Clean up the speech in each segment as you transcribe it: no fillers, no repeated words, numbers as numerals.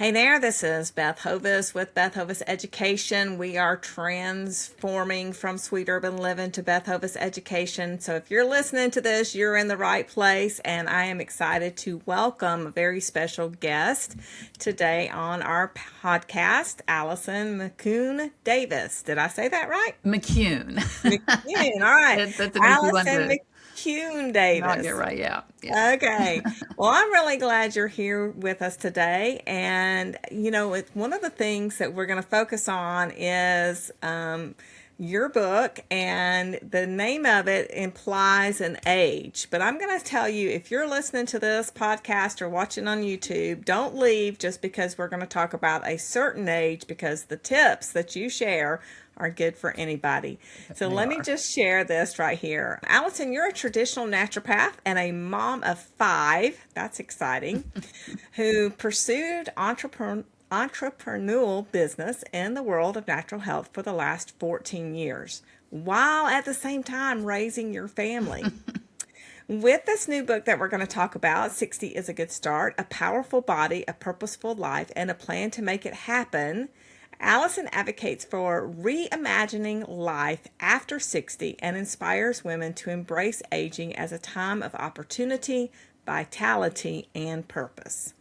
Hey there, this is Beth Hovis with Beth Hovis Education. We are transforming from Sweet Urban Living to Beth Hovis Education. So if you're listening to this, you're in the right place, and I am excited to welcome a very special guest today on our podcast, Allison McCune Davis. Did I say that right? McCune. McCune, all right. That's an easy one Allison to McCune not get Davis. right. Yeah. Okay. Well, I'm really glad you're here with us today. And, one of the things that we're going to focus on is your book, and the name of it implies an age. But I'm going to tell you, if you're listening to this podcast or watching on YouTube, don't leave just because we're going to talk about a certain age, because the tips that you share are good for anybody. So let me just share this right here. Allison, you're a traditional naturopath and a mom of 5. That's exciting. Who pursued entrepreneurial business in the world of natural health for the last 14 years, while at the same time raising your family. With this new book that we're going to talk about, 60 is a Good Start, A Powerful Body, A Purposeful Life, and a Plan to Make It Happen, Allison advocates for reimagining life after 60 and inspires women to embrace aging as a time of opportunity, vitality, and purpose.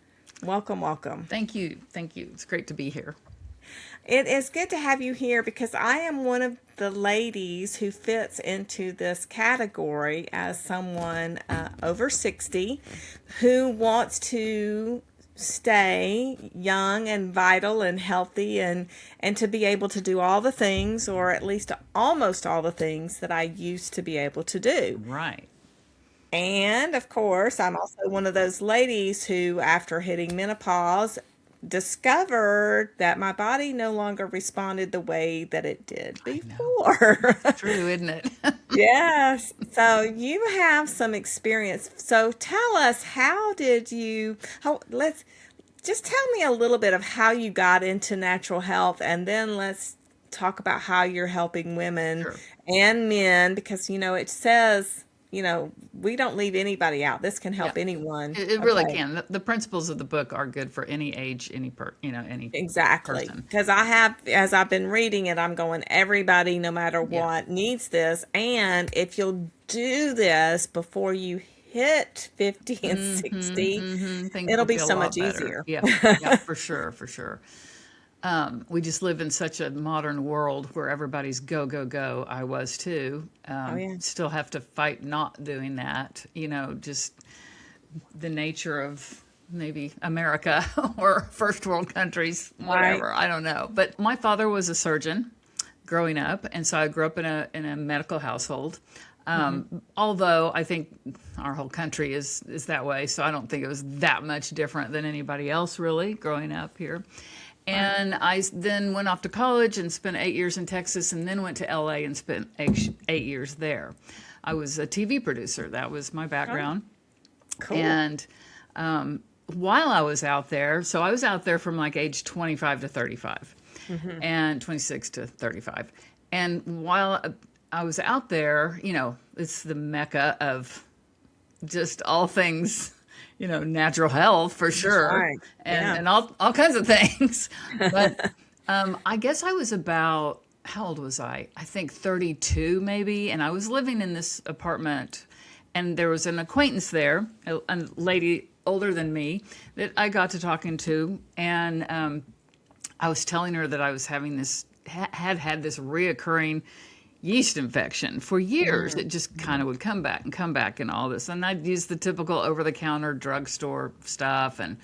Welcome, welcome. Thank you. It's great to be here. It is good to have you here because I am one of the ladies who fits into this category as someone over 60 who wants to stay young and vital and healthy and to be able to do all the things, or at least almost all the things that I used to be able to do. Right. And of course, I'm also one of those ladies who, after hitting menopause, discovered that my body no longer responded the way that it did before. True, isn't it? Yes. So you have some experience. So tell us, let's just tell me a little bit of how you got into natural health, and then let's talk about how you're helping women and men, because, it says, we don't leave anybody out. This can help anyone. It really can. The principles of the book are good for any age, any Exactly. person. Because as I've been reading it, I'm going, everybody, no matter what, needs this. And if you'll do this before you hit 50 and 60, it'll be so much easier. Yeah, for sure. We just live in such a modern world where everybody's go, go, go. I was too. Still have to fight not doing that. Just the nature of maybe America or first world countries, whatever. Right. I don't know. But my father was a surgeon growing up, and so I grew up in a medical household. Although I think our whole country is that way, so I don't think it was that much different than anybody else really growing up here. And I then went off to college and spent 8 years in Texas, and then went to LA and spent 8 years there. I was a TV producer. That was my background. Cool. And while I was out there, so I was out there from like age 25 to 35 and 26 to 35. And while I was out there, it's the mecca of just all things, natural health for sure. Right. And all kinds of things. But I guess I was about, how old was I? I think 32 maybe. And I was living in this apartment, and there was an acquaintance there, a lady older than me, that I got to talking to. And I was telling her that I was having had this reoccurring yeast infection for years. It just kind of would come back and all this. And I'd use the typical over-the-counter drugstore stuff and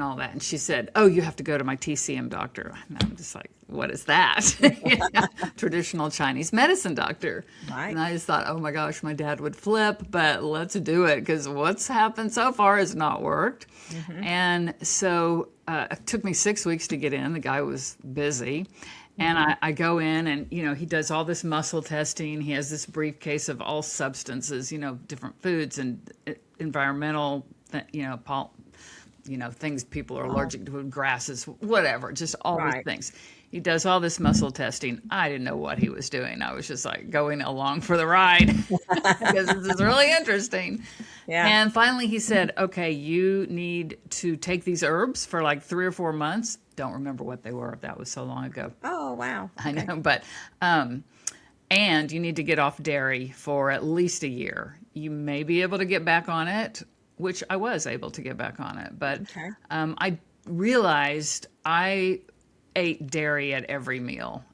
all that. And she said, "Oh, you have to go to my TCM doctor." And I'm just like, what is that? Traditional Chinese medicine doctor. Right. And I just thought, oh my gosh, my dad would flip, but let's do it, because what's happened so far has not worked. And so it took me 6 weeks to get in. The guy was busy. And I go in, and, he does all this muscle testing. He has this briefcase of all substances, different foods and environmental, things people are allergic to, grasses, whatever, just all these things. He does all this muscle testing. I didn't know what he was doing. I was just like going along for the ride because this is really interesting. Yeah. And finally he said, okay, you need to take these herbs for like 3 or 4 months. Don't remember what they were. That was so long ago. Oh, wow. I Okay. know, but and you need to get off dairy for at least a year. You may be able to get back on it, which I was able to get back on it, but Okay. I realized I ate dairy at every meal.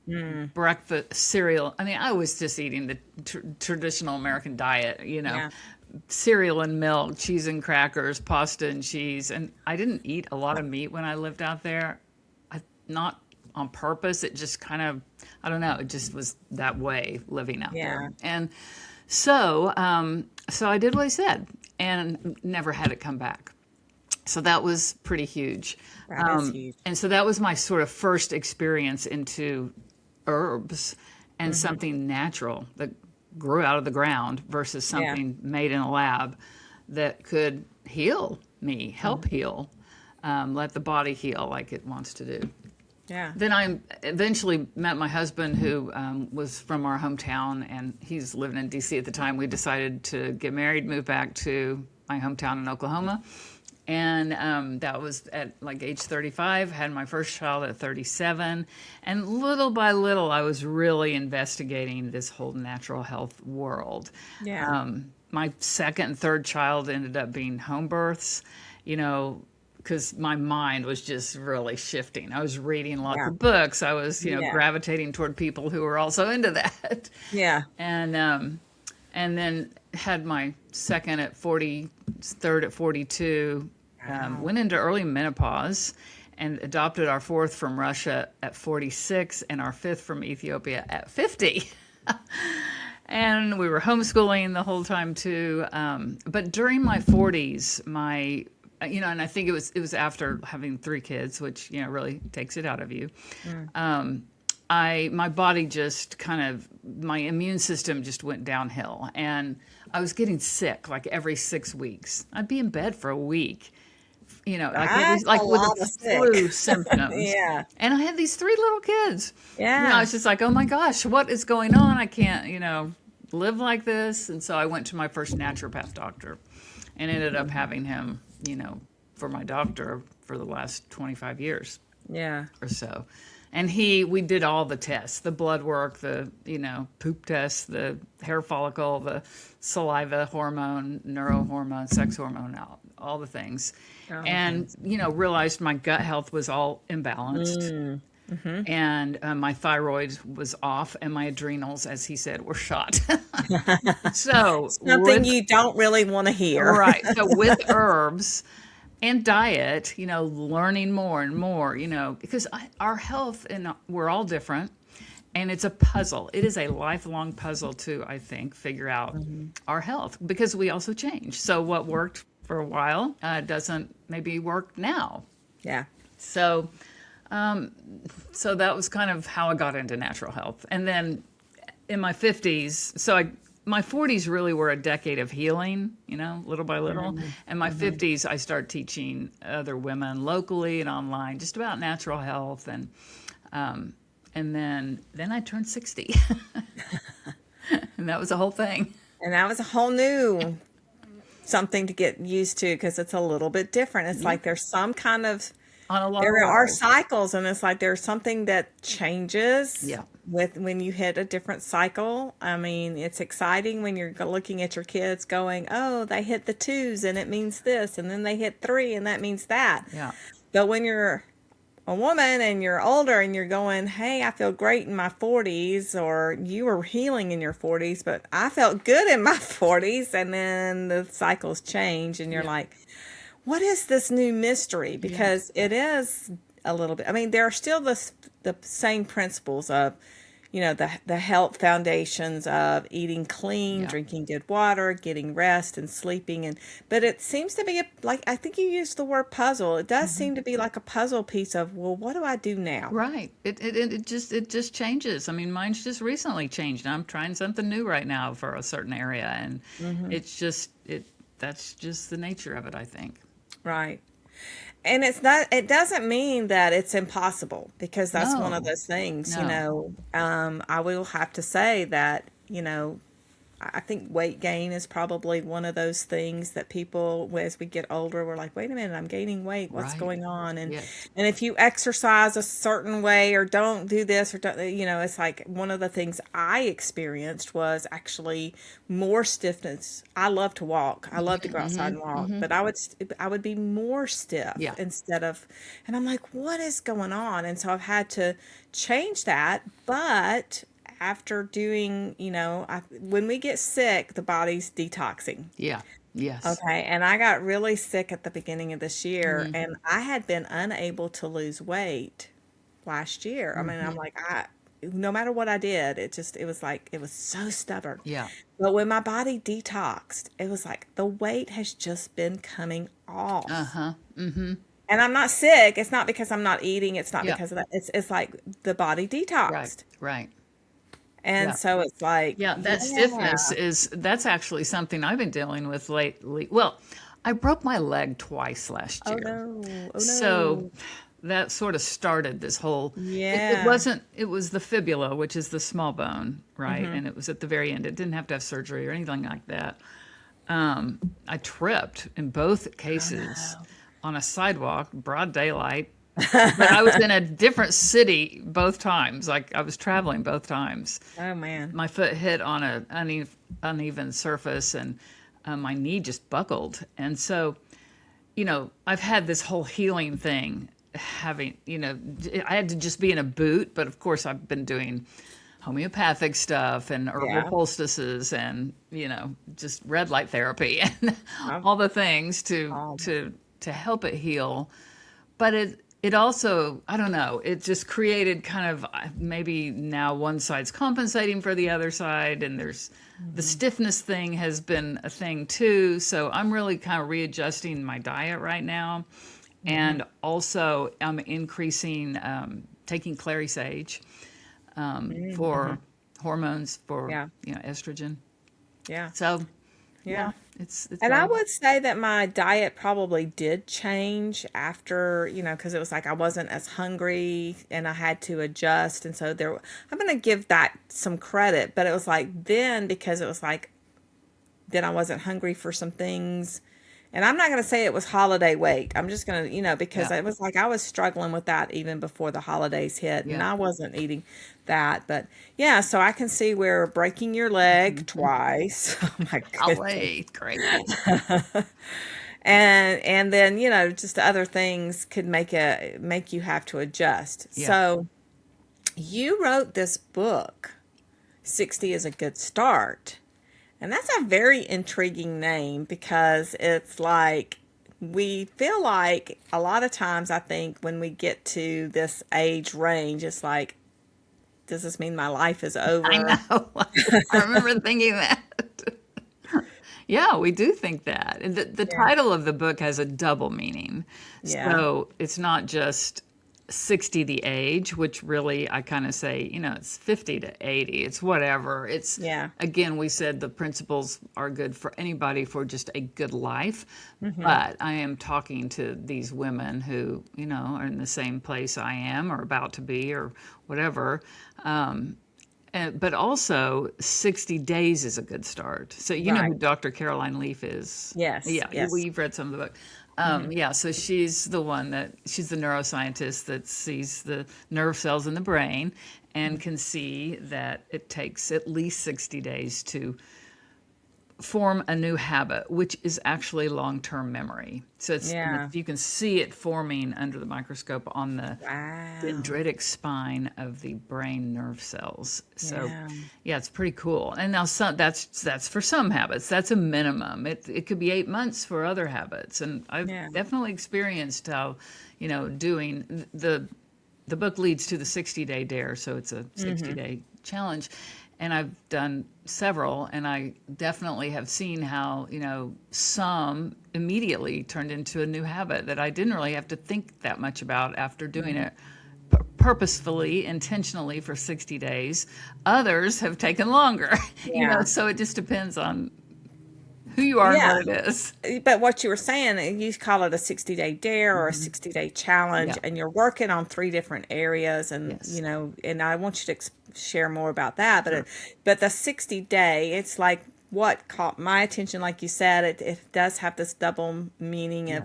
Breakfast, cereal. I mean, I was just eating the traditional American diet, Yeah. cereal and milk, cheese and crackers, pasta and cheese. And I didn't eat a lot of meat when I lived out there. Not on purpose. It just kind of, I don't know, it just was that way living out Yeah. there. And so, so I did what he said and never had it come back. So that was pretty huge. That is huge. And so that was my sort of first experience into herbs and something natural that grew out of the ground versus something made in a lab that could heal me, help heal, let the body heal like it wants to do. Yeah. Then I eventually met my husband, who was from our hometown, and he's living in D.C. at the time. We decided to get married, move back to my hometown in Oklahoma. And that was at like age 35, had my first child at 37. And little by little, I was really investigating this whole natural health world. Yeah. My second and third child ended up being home births, because my mind was just really shifting. I was reading lots of books. I was, gravitating toward people who were also into that. Yeah. And then had my second at 40, third at 42, went into early menopause, and adopted our fourth from Russia at 46 and our fifth from Ethiopia at 50. And we were homeschooling the whole time too. But during my 40s, and I think it was after having 3 kids, which, really takes it out of you. My body just my immune system just went downhill, and I was getting sick like every 6 weeks. I'd be in bed for a week, like with the flu symptoms. Yeah. And I had these 3 little kids. Yeah. I was just like, oh my gosh, what is going on? I can't, live like this. And so I went to my first naturopath doctor and ended up having him, for my doctor for the last 25 years. Yeah. Or so. And we did all the tests, the blood work, the, poop tests, the hair follicle, the saliva hormone, neurohormone, sex hormone, all the things. And, realized my gut health was all imbalanced. And my thyroid was off, and my adrenals, as he said, were shot. So something you don't really want to hear. Right. So with herbs and diet, learning more and more, because our health, and we're all different, and it's a puzzle. It is a lifelong puzzle to, I think, figure out our health, because we also change. So what worked for a while doesn't maybe work now. Yeah. So that was kind of how I got into natural health. And then in my 50s, my 40s really were a decade of healing, little by little. And my 50s, I started teaching other women locally and online just about natural health. And then I turned 60. And that was the whole thing. And that was a whole new something to get used to, because it's a little bit different. It's like there's some kind of, there are cycles, and it's like there's something that changes when you hit a different cycle. I mean, it's exciting when you're looking at your kids going, oh, they hit the 2s and it means this, and then they hit 3 and that means that. Yeah. But when you're a woman and you're older and you're going, hey, I feel great in my 40s, or you were healing in your 40s, but I felt good in my 40s, and then the cycles change, and you're like, what is this new mystery? Because it is a little bit, I mean, there are still the same principles of, the health foundations of eating clean, drinking good water, getting rest, and sleeping. But it seems to be I think you used the word puzzle. It does seem to be like a puzzle piece of, well, what do I do now? Right. It just changes. I mean, mine's just recently changed. I'm trying something new right now for a certain area, and that's just the nature of it, I think. Right. And it doesn't mean that it's impossible, because that's one of those things, I will have to say that, I think weight gain is probably one of those things that people, as we get older, we're like, wait a minute, I'm gaining weight. What's Right. going on? Yes. And if you exercise a certain way or don't do this or don't, it's like one of the things I experienced was actually more stiffness. I love to walk. I love to go outside and walk, but I would be more stiff Yeah. instead of, and I'm like, what is going on? And so I've had to change that, but after doing, when we get sick, the body's detoxing. Yeah. Yes. Okay. And I got really sick at the beginning of this year, and I had been unable to lose weight last year. I mean, I'm like, no matter what I did, it was like, it was so stubborn. Yeah. But when my body detoxed, it was like the weight has just been coming off. Uh-huh. Mm-hmm. And I'm not sick. It's not because I'm not eating. It's not Yeah. because of that. It's like the body Right. detoxed. Right. And Yeah. so it's like, Yeah, that stiffness that's actually something I've been dealing with lately. Well, I broke my leg twice last oh year. no, oh So no. that sort of started this whole Yeah. it was the fibula, which is the small bone, right? And it was at the very end. It didn't have to have surgery or anything like that. I tripped in both cases on a sidewalk, broad daylight. But I was in a different city both times. Like I was traveling both times. Oh man. My foot hit on a uneven surface, and my knee just buckled. And so, I've had this whole healing thing. Having, I had to just be in a boot, but of course I've been doing homeopathic stuff and herbal Yeah. poultices and just red light therapy and all the things to help it heal. But it also, I don't know, it just created kind of maybe now one side's compensating for the other side, and there's the stiffness thing has been a thing too. So I'm really kind of readjusting my diet right now. And also I'm increasing, taking clary sage for hormones, for, Yeah. Estrogen. Yeah. So Yeah. it's And I all- would say that my diet probably did change after, because it was like I wasn't as hungry and I had to adjust. And so I'm going to give that some credit, but it was like then because it was like, then I wasn't hungry for some things. And I'm not going to say it was holiday weight. I'm just going to, because Yeah. it was like I was struggling with that even before the holidays hit, and Yeah. I wasn't eating that. But yeah, so I can see where breaking your leg twice. Oh my goodness. Golly, great. And then, just other things could make you have to adjust. Yeah. So you wrote this book, 60 is a Good Start. And that's a very intriguing name because it's like we feel like a lot of times, I think, when we get to this age range, it's like, does this mean my life is over? I know. I remember thinking that. Yeah, we do think that. And the title of the book has a double meaning. Yeah. So it's not just 60 the age, which really I kind of say, it's 50 to 80. It's whatever. It's, Yeah. again, we said the principles are good for anybody for just a good life. Mm-hmm. But I am talking to these women who, are in the same place I am or about to be or whatever. But also 60 days is a good start. So you know Right. who Dr. Caroline Leaf is? Yes, Yeah, yes. you've read some of the book. Yeah, so she's the neuroscientist that sees the nerve cells in the brain and can see that it takes at least 60 days to form a new habit, which is actually long-term memory. So you can see it forming under the microscope on the Wow. dendritic spine of the brain nerve cells. So Yeah. it's pretty cool. And now that's for some habits. That's a minimum. It could be 8 months for other habits. And I've definitely experienced how, doing the book leads to the 60-day dare, so it's a 60-day challenge. And I've done several, and I definitely have seen how, some immediately turned into a new habit that I didn't really have to think that much about after doing it purposefully, intentionally for 60 days. Others have taken longer, Yeah. so it just depends on who you are Yeah. and what it is. But what you were saying, you call it a 60-day dare or a 60-day challenge, Yeah. and you're working on 3 different areas. And, Yes. and I want you to share more about that. But Sure. but the 60-day, it's like what caught my attention, like you said, it does have this double meaning Yeah.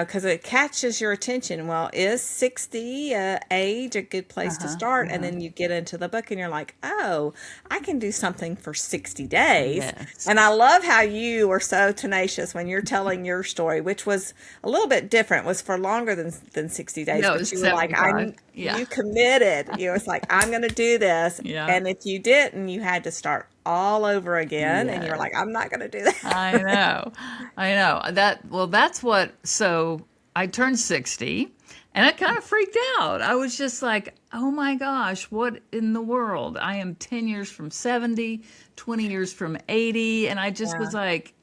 of, because it catches your attention. Well, is 60 age a good place to Uh-huh. start? And Uh-huh. then you get into the book and you're like, oh, I can do something for 60 days. Yes. And I love how you were so tenacious when you're telling your story, which was a little bit different, was for longer than 60 days. No, it But was you were like, 75. Yeah. you committed. You was like, I'm going to do this. Yeah. And if you didn't, you had to start all over again. And you were Yes. like, I'm not going to do that. I know. I know. That's what, so I turned 60 and I kind of freaked out. I was just like, oh my gosh, what in the world? I am 10 years from 70, 20 years from 80. And I just Yeah. was like,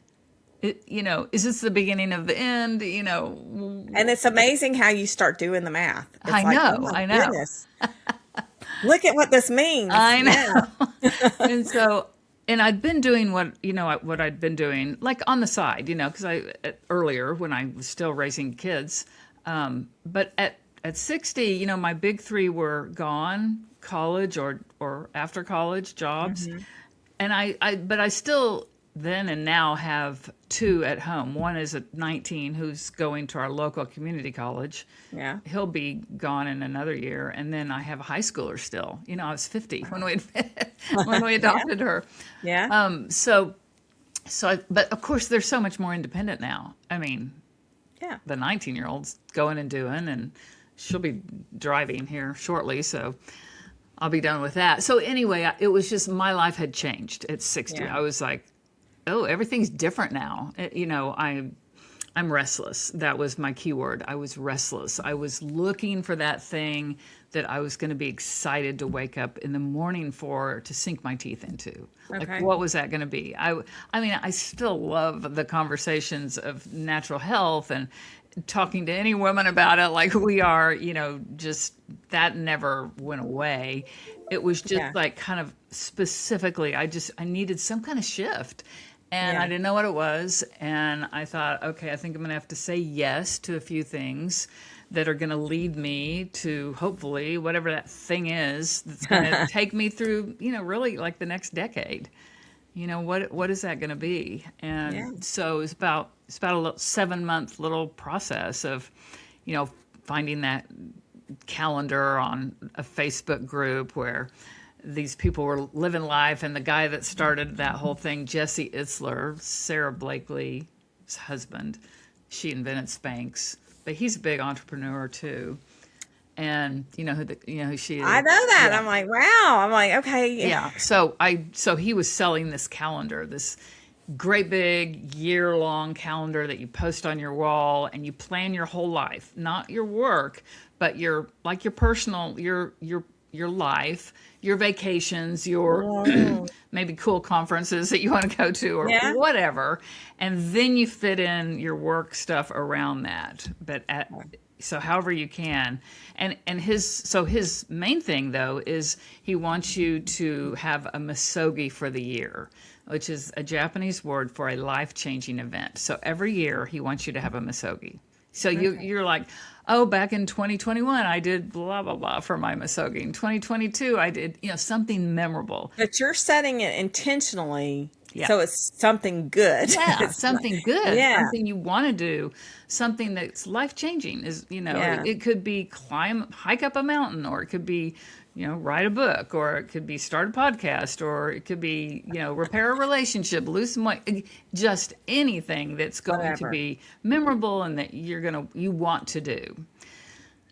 is this the beginning of the end? And it's amazing how you start doing the math. It's I like, oh know. my I know. goodness. Look at what this means. I Yeah. know. And so, and I'd been doing what I'd been doing, like on the side, because earlier when I was still raising kids. But at 60, my big three were gone, college or after college jobs. And but I still then and now have two at home. One is at 19 who's going to our local community college. Yeah. He'll be gone in another year. And then I have a high schooler still. I was 50 when we adopted her. Yeah. But of course there's so much more independent now. I mean, Yeah. the 19-year-old's going and doing, and she'll be driving here shortly. So I'll be done with that. So anyway, it was just my life had changed at 60. Yeah. I was like, oh, everything's different now. I'm restless. That was my key word. I was restless. I was looking for that thing that I was going to be excited to wake up in the morning to sink my teeth into. Okay. Like, what was that going to be? I mean, I still love the conversations of natural health and talking to any woman about it like we are, just that never went away. It was just Yeah. like kind of specifically, I needed some kind of shift. And Yeah. I didn't know what it was. And I thought, okay, I think I'm going to have to say yes to a few things that are going to lead me to hopefully whatever that thing is that's going to take me through, really like the next decade. What is that going to be? And Yeah. so it's about a 7-month little process of, finding that calendar on a Facebook group where these people were living life, and the guy that started that whole thing, Jesse Itzler, Sarah Blakely's husband, she invented Spanx, but he's a big entrepreneur too. And you know who she is. I know that. Yeah. I'm like, wow. I'm like, okay. Yeah. So he was selling this calendar, this great big year-long calendar that you post on your wall, and you plan your whole life, not your work, but your personal, your life, your vacations, your maybe cool conferences that you want to go to or Yeah. whatever. And then you fit in your work stuff around that. But so however you can. And his main thing though is he wants you to have a misogi for the year, which is a Japanese word for a life-changing event. So every year he wants you to have a misogi. So you're like, oh, back in 2021, I did blah, blah, blah for my misogi. In 2022, I did, something memorable. But you're setting it intentionally, Yeah. so it's something good. Yeah, It's something like- good, Yeah. something you want to do, something that's life-changing. Yeah. It could be hike up a mountain, or it could be, write a book, or it could be start a podcast, or it could be, repair a relationship, lose some weight, just anything that's going to Whatever. be memorable and that you want to do.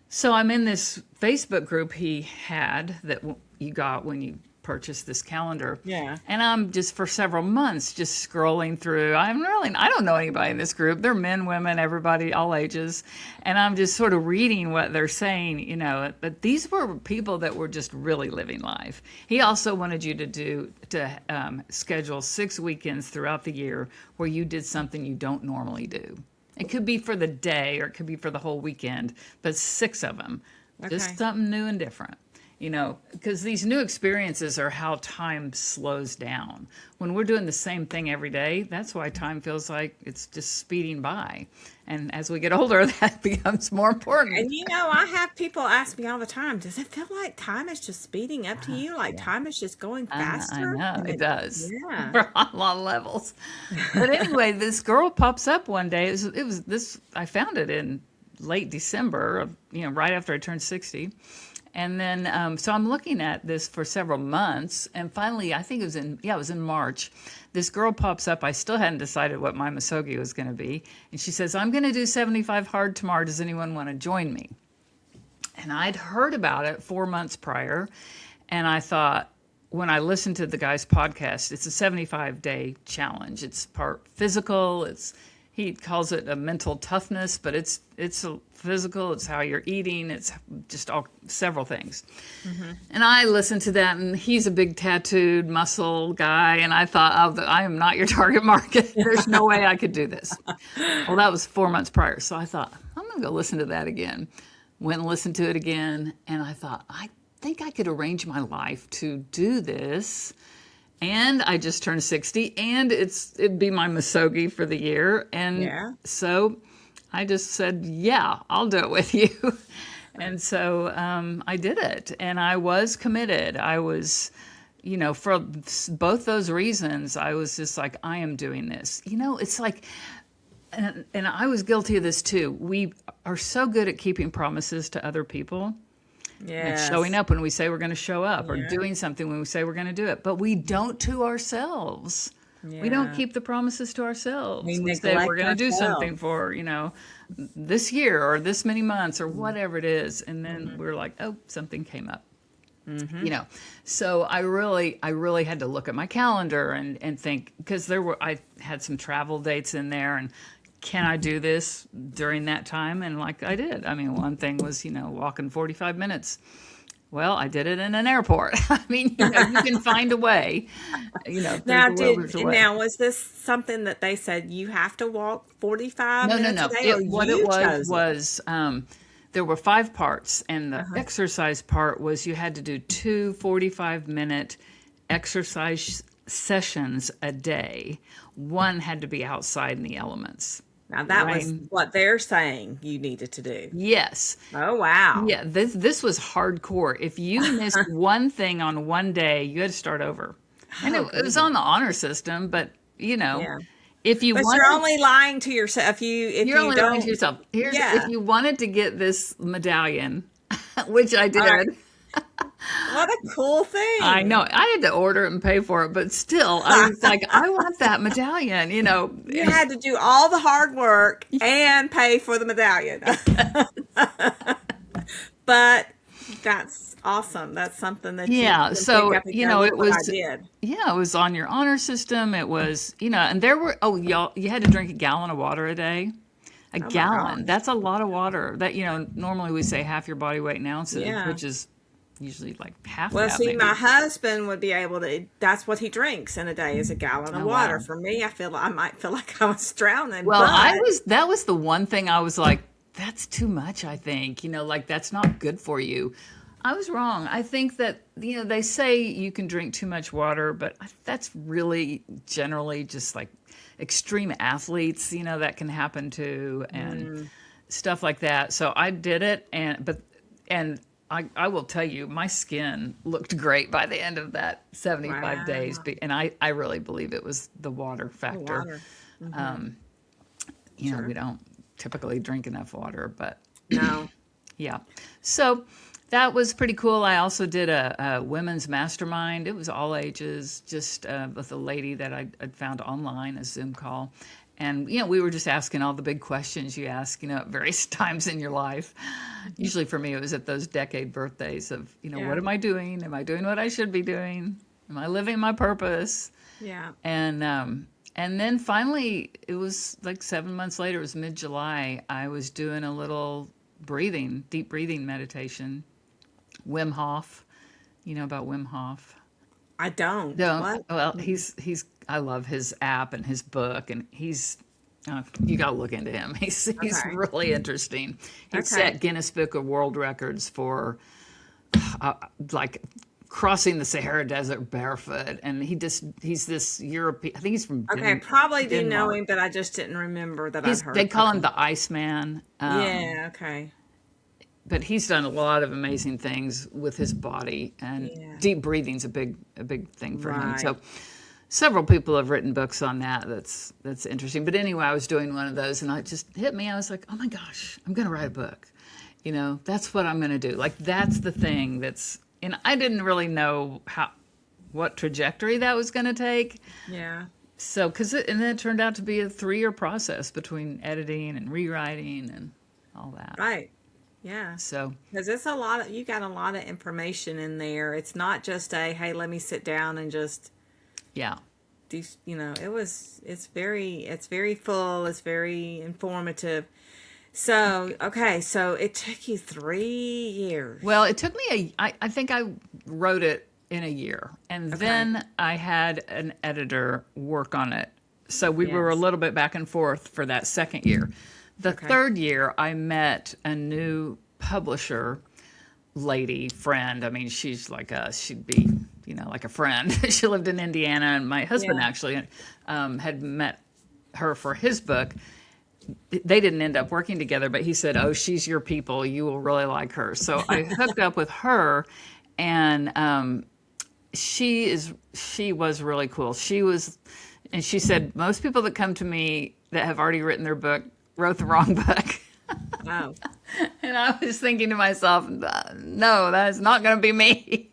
So I'm in this Facebook group he had that you got when you purchased this calendar. Yeah. And I'm just for several months just scrolling through. I don't know anybody in this group. They're men, women, everybody, all ages. And I'm just sort of reading what they're saying, but these were people that were just really living life. He also wanted you to schedule 6 weekends throughout the year where you did something you don't normally do. It could be for the day or it could be for the whole weekend, but 6 of them, just Okay. something new and different. because these new experiences are how time slows down. When we're doing the same thing every day, that's why time feels like it's just speeding by. And as we get older, that becomes more important. And I have people ask me all the time, does it feel like time is just speeding up to you? Like time is just going faster? I know, it does. Yeah. For a lot of levels. But anyway, this girl pops up one day. I found it in late December, right after I turned 60. And then, so I'm looking at this for several months, and finally, I think it was in March, this girl pops up. I still hadn't decided what my Misogi was going to be. And she says, I'm going to do 75 hard tomorrow. Does anyone want to join me? And I'd heard about it 4 months prior. And I thought, when I listened to the guy's podcast, it's a 75-day challenge. It's part physical. He calls it a mental toughness, but it's a physical. It's how you're eating. It's just several things. Mm-hmm. And I listened to that, and he's a big tattooed muscle guy, and I thought, I am not your target market. There's no way I could do this. Well, that was 4 months prior, so I thought, I'm going to go listen to that again. Went and listened to it again, and I thought, I think I could arrange my life to do this. And I just turned 60, and it'd be my Misogi for the year. And so I just said, yeah, I'll do it with you. And so I did it, and I was committed. I was, for both those reasons, I was just like, I am doing this. It's like, and I was guilty of this too. We are so good at keeping promises to other people. Yes. And showing up when we say we're going to show up, or doing something when we say we're going to do it. But we don't to ourselves. Yeah. We don't keep the promises to ourselves. We say we're going to do something for, this year or this many months or whatever it is. And then we're like, oh, something came up. Mm-hmm. So I really had to look at my calendar and think, because I had some travel dates in there, and can I do this during that time? And like I did. I mean, one thing was, walking 45 minutes. Well, I did it in an airport. I mean, you can find a way. Now, was this something that they said you have to walk 45 minutes a day? What it was there were 5 parts, and the exercise part was you had to do 2 45-minute exercise sessions a day. One had to be outside in the elements. Now that was what they're saying you needed to do. Yes. Oh, wow. Yeah, this was hardcore. If you missed one thing on one day, you had to start over. And it was on the honor system, but if you you're only lying to yourself. You're only lying to yourself. If you wanted to get this medallion, which I did. What a cool thing. I know. I had to order it and pay for it, but still, I was like, I want that medallion, You had to do all the hard work and pay for the medallion. But that's awesome. That's something that so, it was, did. Yeah, it was on your honor system. It was, and there were, you had to drink a gallon of water a day. A gallon. That's a lot of water. That, normally we say half your body weight in ounces, which is usually like half. Well, that, see, maybe. my husband would be able to. That's what he drinks in a day, is a gallon of water. Wow. For me, I might feel like I was drowning. Well, that was the one thing I was like, that's too much. I think that's not good for you. I was wrong. I think that they say you can drink too much water, but that's really generally just like extreme athletes. That can happen to, and stuff like that. So I did it, and I will tell you, my skin looked great by the end of that 75 days. And I really believe it was the water factor. Water. Mm-hmm. We don't typically drink enough water, but no. Yeah. So that was pretty cool. I also did a women's mastermind. It was all ages, just with a lady that I'd found online, a Zoom call. And, we were just asking all the big questions you ask, at various times in your life. Usually for me, it was at those decade birthdays of, what am I doing? Am I doing what I should be doing? Am I living my purpose? Yeah. And then finally, it was like 7 months later, it was mid-July, I was doing a little deep breathing meditation. Wim Hof. You know about Wim Hof? I don't. What? Well, he's. I love his app and his book, and he's. You got to look into him. He's really interesting. He set Guinness Book of World Records for like crossing the Sahara Desert barefoot, and he's this European. I think he's from Okay, probably do know Denmark. him, but I just didn't remember that I'd heard. They call him the Iceman. Yeah, okay. But he's done a lot of amazing things with his body, and deep breathing's a big thing for him. So several people have written books on that. That's interesting. But anyway, I was doing one of those, and it just hit me. I was like, oh my gosh, I'm going to write a book. You know, that's what I'm going to do. Like, that's the thing that's, and I didn't really know what trajectory that was going to take. Yeah. So, and then it turned out to be a 3-year process between editing and rewriting and all that. Right. Yeah. So, because it's you got a lot of information in there. It's not just hey, let me sit down and just, do, it's very full. It's very informative. So, okay, so it took you 3 years. Well, it took me I think I wrote it in a year, and then I had an editor work on it. So we were a little bit back and forth for that second year. The third year, I met a new publisher friend. I mean, she's like she'd be, like a friend. She lived in Indiana, and my husband actually had met her for his book. They didn't end up working together, but he said, oh, she's your people. You will really like her. So I hooked up with her, and she was really cool. And she said, most people that come to me that have already written their book wrote the wrong book. Wow. And I was thinking to myself, no, that is not going to be me.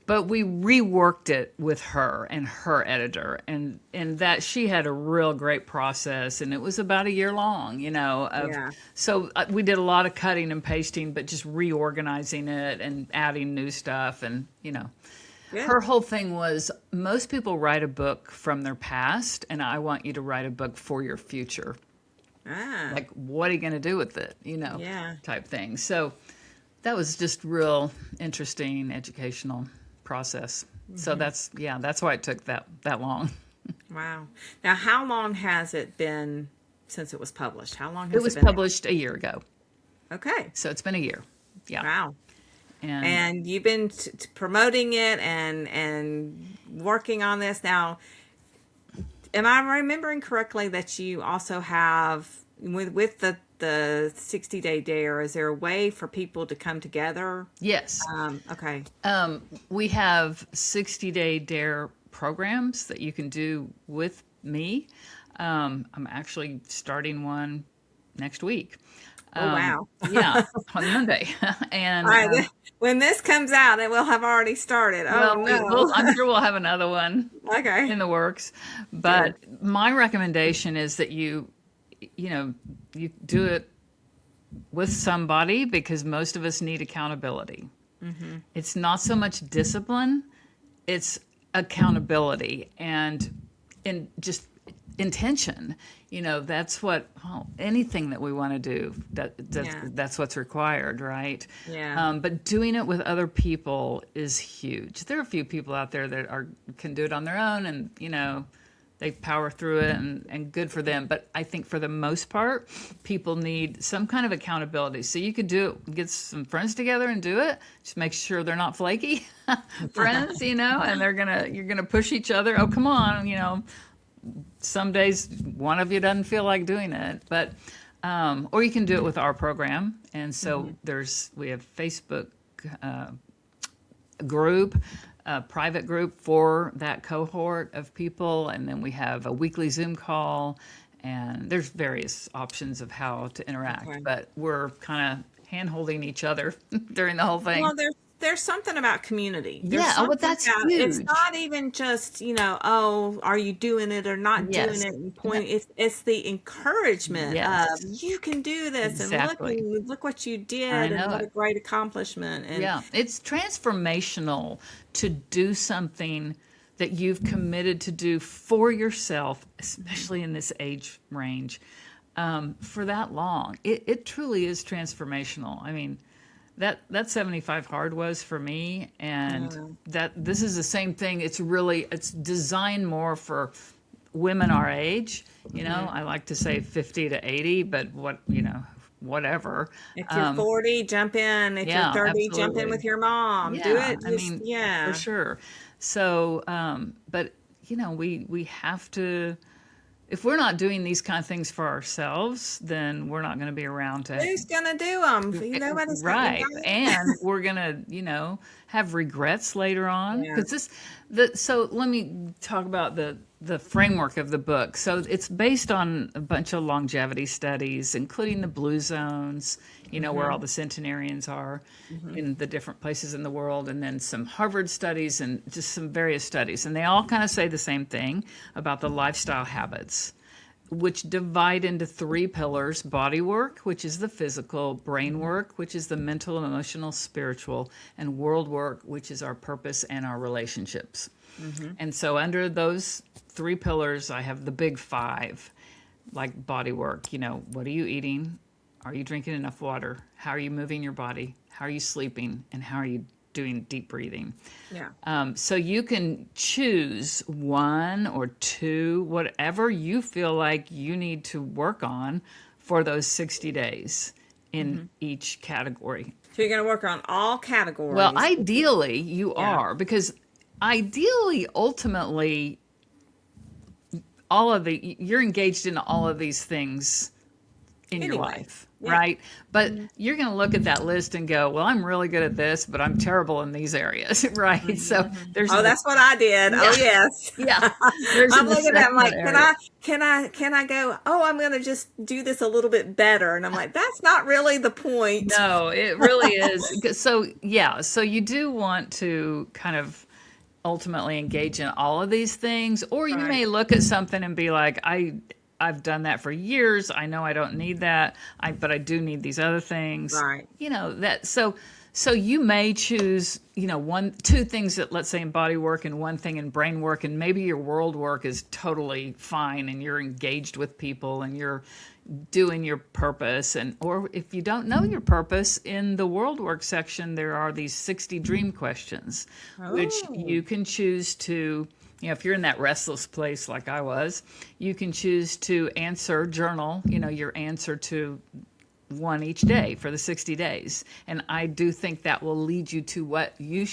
But we reworked it with her and her editor, and that she had a real great process, and it was about a year long, So we did a lot of cutting and pasting, but just reorganizing it and adding new stuff, and her whole thing was, most people write a book from their past, and I want you to write a book for your future. Like, what are you going to do with it? Type thing. So that was just real interesting, educational process. So that's why it took that long. Wow. Now, how long has it been since it was published? How long has it was been published a year ago. Okay. So it's been a year. Yeah. Wow. And you've been promoting it and working on this. Now, am I remembering correctly that you also have, with the 60-day dare, is there a way for people to come together? Yes. Okay. We have 60-day dare programs that you can do with me. I'm actually starting one next week. Oh, wow. Yeah, on Monday. And all right, when this comes out, it will have already started. I'm sure we'll have another one in the works. But my recommendation is that you do it with somebody, because most of us need accountability. Mm-hmm. It's not so much discipline, it's accountability and just intention. That's what anything that we want to do, that's what's required, right? Yeah. But doing it with other people is huge. There are a few people out there that can do it on their own, and they power through it, and good for them. But I think for the most part, people need some kind of accountability. So you could get some friends together and do it. Just make sure they're not flaky friends, and you're gonna push each other. Oh, come on, some days one of you doesn't feel like doing it, but or you can do it with our program. And so we have Facebook group, a private group for that cohort of people, and then we have a weekly Zoom call, and there's various options of how to interact. But we're kind of hand-holding each other during the whole thing. Well, there's something about community. That's huge. It's not even just, are you doing it or not doing it? And it's the encouragement of, you can do this, and look what you did, and what a great accomplishment. And it's transformational to do something that you've committed to do for yourself, especially in this age range, for that long. It truly is transformational. I mean, that 75 hard was for me, and that this is the same thing. It's designed more for women our age. I like to say 50 to 80, but whatever. If you're 40, jump in. If you're Yeah, 30, jump in absolutely. with your mom. Do Yeah, it. I Just, mean, for yeah. sure. So, but we have to, if we're not doing these kind of things for ourselves, then we're not going to be around to Who's going to do them? Nobody's going to, right. And we're going to, have regrets later on Yeah. because so let me talk about the framework of the book. So it's based on a bunch of longevity studies, including the blue zones, where all the centenarians are in the different places in the world, and then some Harvard studies and just some various studies. And they all kind of say the same thing about the lifestyle habits, which divide into three pillars: body work, which is the physical; brain work, which is the mental, emotional, spiritual; and world work, which is our purpose and our relationships. And so under those three pillars, I have the big five, like body work. What are you eating? Are you drinking enough water? How are you moving your body? How are you sleeping? And how are you doing deep breathing? Yeah. So you can choose one or two, whatever you feel like you need to work on for those 60 days in each category. So you're going to work on all Well, categories. ideally you Yeah. are, because ideally, ultimately, you're engaged in all of these things in your life, Yeah. right? But you're going to look at that list and go, well, I'm really good at this, but I'm terrible in these areas, right? So there's that's what I did. Oh, yes. yeah. There's I'm looking at, I'm like, area. can I go, oh, I'm going to just do this a little bit better. And I'm like, that's not really the point. No, it really is. So, yeah. So you do want to kind of ultimately engage in all of these things, or you may look at something and be like, I've done that for years. I know I don't need that. But I do need these other things. Right. So you may choose, two things that, let's say, in body work and one thing in brain work, and maybe your world work is totally fine and you're engaged with people and you're doing your purpose. Or if you don't know your purpose, in the world work section, there are these 60 dream questions, which you can choose to, if you're in that restless place like I was, you can choose to journal, your answer to one each day for the 60 days. And I do think that will lead you to what you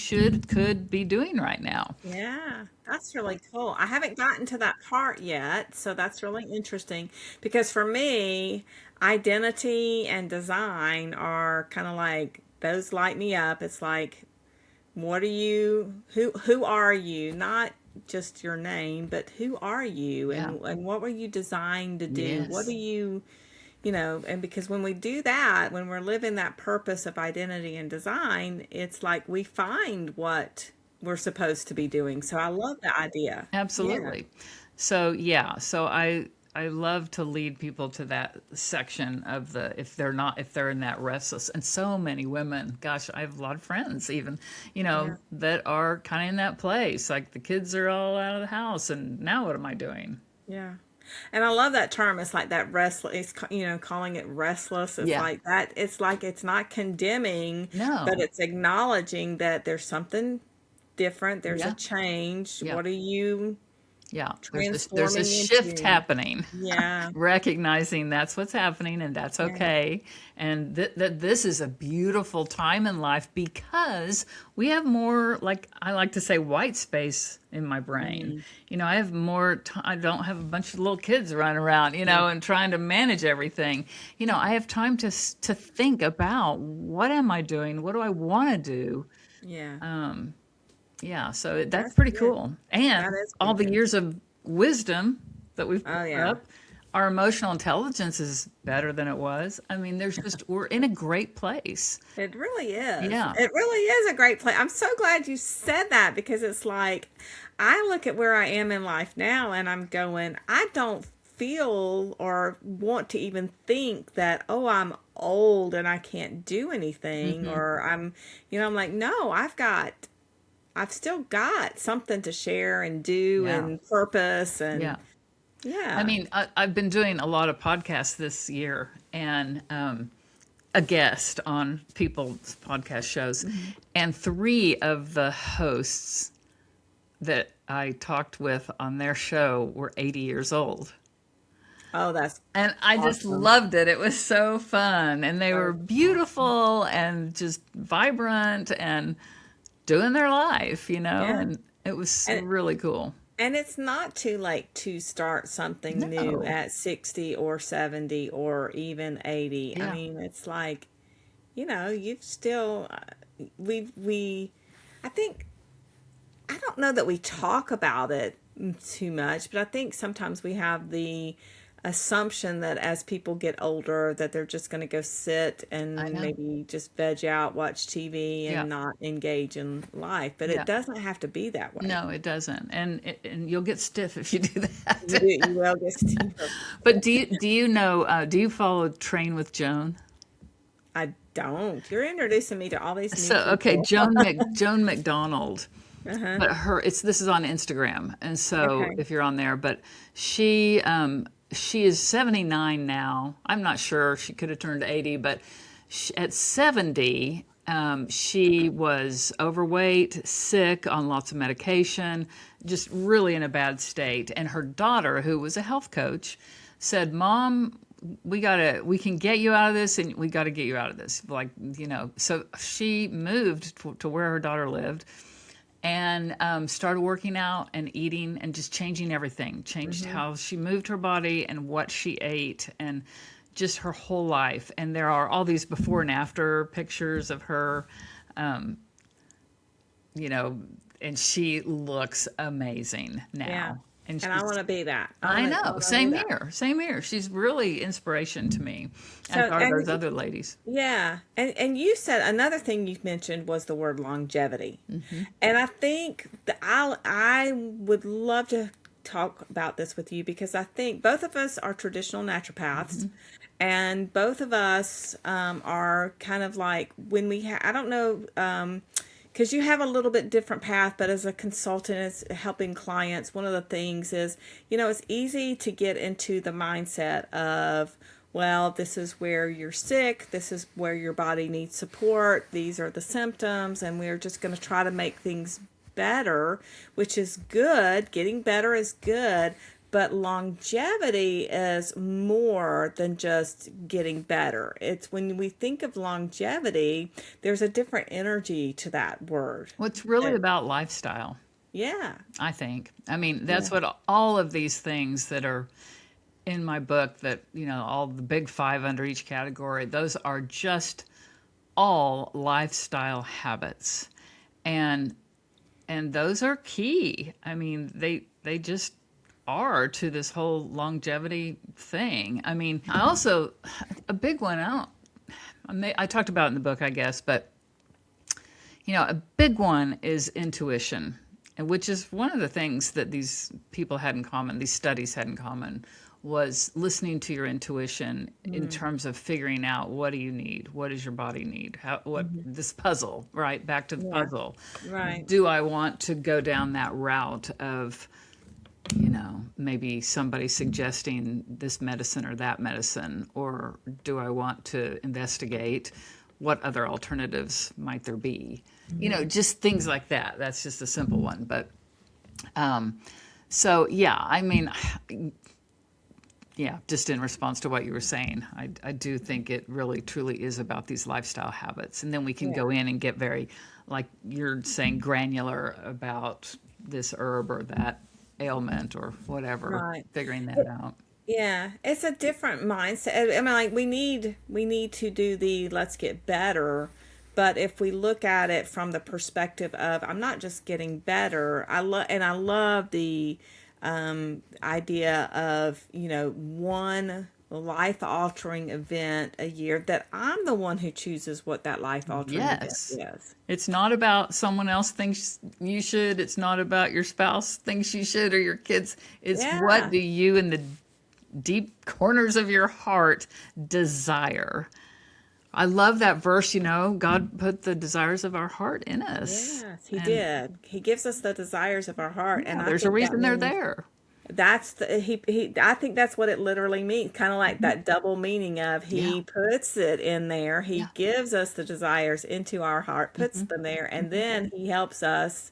could be doing right now. Yeah, that's really cool. I haven't gotten to that part yet, so that's really interesting because for me, identity and design are kind of like those light me up. It's like, what are you, who are you? Not just your name, but who are you and what were you designed to do? What Yes. do you, and because when we do that, when we're living that purpose of identity and design, it's like we find what we're supposed to be doing. So I love the idea. Yeah. Absolutely. So yeah, so I love to lead people to that section of if they're in that restless. And so many women, gosh, I have a lot of friends even, Yeah. that are kind of in that place. Like the kids are all out of the house and now what am I doing? Yeah. And I love that term. It's like that restless, calling it restless. It's Yeah. like that. It's like it's not condemning, but No. it's acknowledging that there's something different. There's a Yeah. change. Yeah. What are you Yeah. There's a transforming shift into? happening. Yeah. Recognizing that's what's happening and that's Yeah. okay, and that this is a beautiful time in life because we have more, like I like to say, white space in my brain. I have more I don't have a bunch of little kids running around, and trying to manage everything. I have time to think about, what am I doing, what do I want to do. Yeah. Yeah, so that's That's pretty good. cool. That And is all good. the years of wisdom that we've Oh, built yeah. up, our emotional intelligence is better than it was. I mean, we're in a great place. It really is. Yeah. It really is a great place. I'm so glad you said that because it's like I look at where I am in life now and I'm going, I don't feel or want to even think that, oh, I'm old and I can't do anything or I'm like, no, I've still got something to share and do Yeah. and purpose Yeah. and I yeah. mean, I've been doing a lot of podcasts this year and a guest on people's podcast shows. And three of the hosts that I talked with on their show were 80 years old. Oh, that's And I just awesome. loved it. It was so fun. And they were Oh, awesome. beautiful and just vibrant and doing their life, Yeah. and it was And really cool. and it's not too late to start something new No. at 60 or 70 or even 80. I Yeah. mean, it's like, you've still we I think I don't know that we talk about it too much, but I think sometimes we have the assumption that as people get older that they're just going to go sit I and know. maybe just veg out, watch TV Yeah. and not engage in life, but it Yeah. doesn't have to be that way. No, it doesn't. And you'll get stiff if you do You that. do, you will get Steve. But do you know do you follow Train with Joan? I don't. You're introducing me to all these new So, okay, people. Joan McDonald, Uh-huh. but this is on Instagram. And so Okay. if you're on there, but she is 79 now. I'm not sure, she could have turned 80, but at 70, she was overweight, sick, on lots of medication, just really in a bad state. And her daughter, who was a health coach, said, "Mom, we can get you out of this, and we got to get you out of this." Like, so she moved to where her daughter lived and started working out and eating and just changing everything. Changed Hmm. how she moved her body and what she ate and just her whole life. And there are all these before and after pictures of her, um, you know, and she looks amazing Yeah. now. And And I she's want to be that. I I know, want to do same that. here, same here. She's really inspiration to me, So, as are and those other ladies. yeah, and you said another thing you mentioned was the word longevity, and I think that I would love to talk about this with you because I think both of us are traditional naturopaths, and both of us are kind of like when I don't know. Because you have a little bit different path, but as a consultant, as helping clients, one of the things is, it's easy to get into the mindset of, well, this is where you're sick, this is where your body needs support, these are the symptoms, and we're just going to try to make things better, which is good. Getting better is good, but longevity is more than just getting better. It's when we think of longevity, there's a different energy to that word. Well, it's really And about lifestyle, yeah, I think. I mean, yeah, that's what all of these things that are in my book, that, all the big five under each category, those are just all lifestyle habits. And those are key. I mean, they just are to this whole longevity thing. I mean, I also a big one. I talked about it in the book, I guess, but a big one is intuition, and which is one of the things that these people had in common. These studies had in common was listening to your intuition in mm, terms of figuring out, what do you need, what does your body need, what hmm, this puzzle, right? Back to the yeah, puzzle. right, Do I want to go down that route of, maybe somebody suggesting this medicine or that medicine, or do I want to investigate what other alternatives might there be? hmm, Just things like that. That's just a simple one. But so, yeah, I mean, yeah, just in response to what you were saying, I do think it really truly is about these lifestyle habits. And then we can yeah, go in and get very, like you're saying, granular about this herb or that ailment or whatever, right. figuring that out. Yeah, it's a different mindset. I mean, like we need to do the let's get better, but if we look at it from the perspective of I'm not just getting better. I love the idea of one life altering event a year that I'm the one who chooses what that life altering event Yes. is. It's not about someone else thinks you should. It's not about your spouse thinks you should or your kids. It's what Yeah, do you in the deep corners of your heart desire. I love that verse, God put the desires of our heart in us. yes, he And did. He gives us the desires of our heart, and yeah, I there's a think that reason they're means there. that's he I think that's what it literally means, kind of like that double meaning of Yeah. he puts it in there, Yeah. he gives us the desires into our heart, puts them there, and then he helps us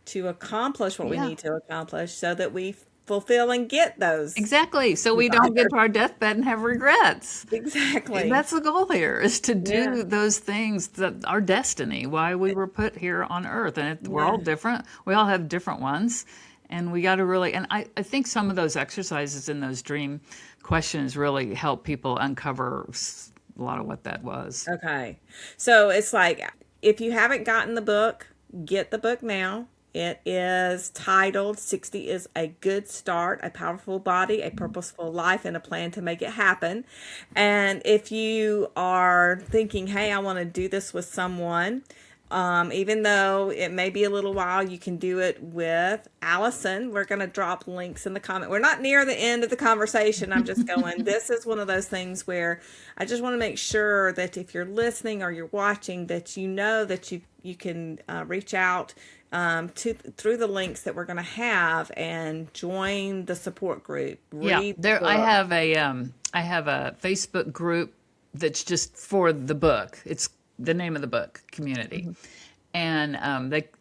to accomplish what we Yeah. need to accomplish so that we fulfill and get those Exactly. So we don't get desires. to our deathbed and have regrets. And Exactly. that's the goal here, is to Yeah. do those things that our destiny, why we were put here on earth. And we're all Yeah. different. We all have different ones. And we got to really, and I think some of those exercises in those dream questions really help people uncover a lot of what that was. Okay. So it's like, if you haven't gotten the book, get the book now. It is titled 60 is a Good Start, a Powerful Body, a Purposeful Life, and a Plan to Make It Happen. And if you are thinking, hey, I want to do this with someone, even though it may be a little while, you can do it with Allison. We're going to drop links in the comment. We're not near the end of the conversation. I'm just going, this is one of those things where I just want to make sure that if you're listening or you're watching, that you know that you can reach out through the links that we're going to have and join the support group. Yeah, Read the there. book. I have a Facebook group that's just for the book. It's the name of the book, Community, and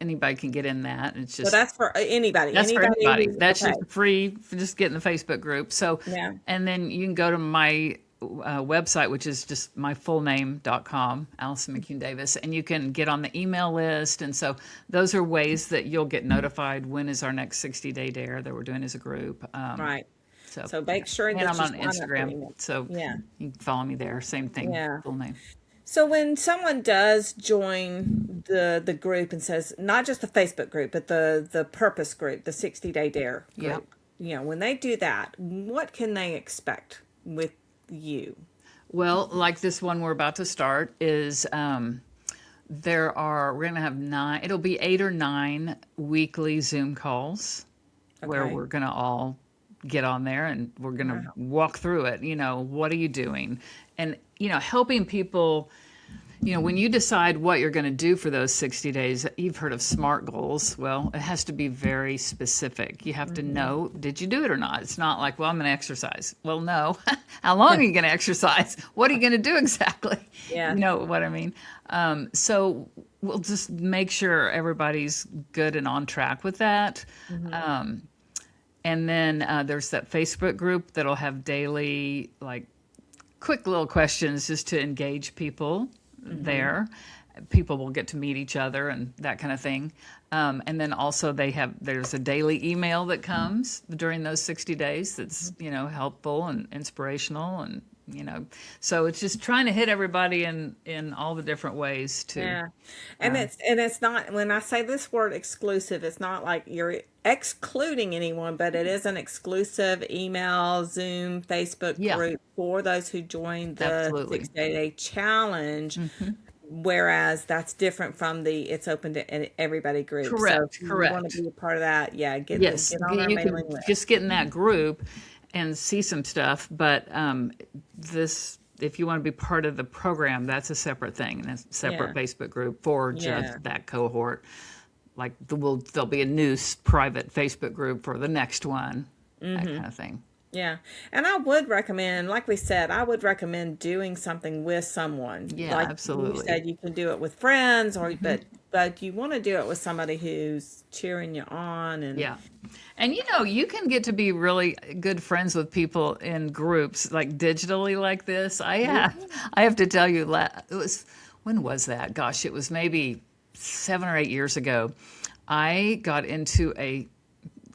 anybody can get in that. And it's So just that's for anybody. that's for anybody. That's Okay. just free for just getting the Facebook group. So, Yeah. and then you can go to my website, which is just myfullname.com, Allison McCune Davis, and you can get on the email list. And so those are ways that you'll get notified when is our next 60-day dare that we're doing as a group. Right. So, So make sure and that I'm you on sign up for Instagram, email. so Yeah. you can follow me there. Same thing, Yeah. full name. So when someone does join the group and says, not just the Facebook group, but the purpose group, the 60-day dare Yeah. group, when they do that, what can they expect with you? Well, like this one we're about to start is we're going to have 9, it'll be 8 or 9 weekly Zoom calls where Okay. we're going to all get on there and we're going to walk through it. What are you doing? And, helping people, when you decide what you're going to do for those 60 days, you've heard of SMART goals. Well, it has to be very specific. You have to know, did you do it or not? It's not like, well, I'm going to exercise. Well, no. How long are you going to exercise? What are you going to do exactly? Yeah. You know what I mean? So we'll just make sure everybody's good and on track with that. And then there's that Facebook group that'll have daily, like, quick little questions just to engage people there. People will get to meet each other and that kind of thing. And then also there's a daily email that comes during those 60 days that's, helpful and inspirational and, so it's just trying to hit everybody in all the different ways too. Yeah. And it's not, when I say this word exclusive, it's not like you're excluding anyone, but it is an exclusive email, Zoom, Facebook group for those who join the Absolutely. 60-day challenge. Whereas that's different from the it's open to everybody group. Correct, So if you correct. want to be a part of that, get Yes, on our you mailing can list. just get in that group and see some stuff. But if you want to be part of the program, that's a separate thing, and that's a separate Facebook group for just that cohort. Like there'll be a new private Facebook group for the next one, that kind of thing. Yeah. And I would recommend, like we said, I would recommend doing something with someone. Yeah, like absolutely. You said, you can do it with friends, but you want to do it with somebody who's cheering you on. And Yeah. And you can get to be really good friends with people in groups, like digitally like this. I have to tell you, when was that? Gosh, it was maybe 7 or 8 years ago. I got into a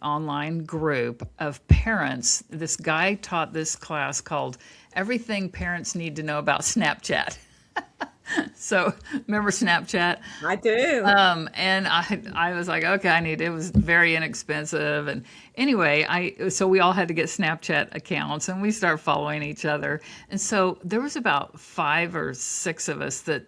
online group of parents. This guy taught this class called Everything Parents Need to Know About Snapchat. So remember Snapchat? I do. And I was like, okay, it was very inexpensive. And anyway, so we all had to get Snapchat accounts and we started following each other. And so there was about 5 or 6 of us that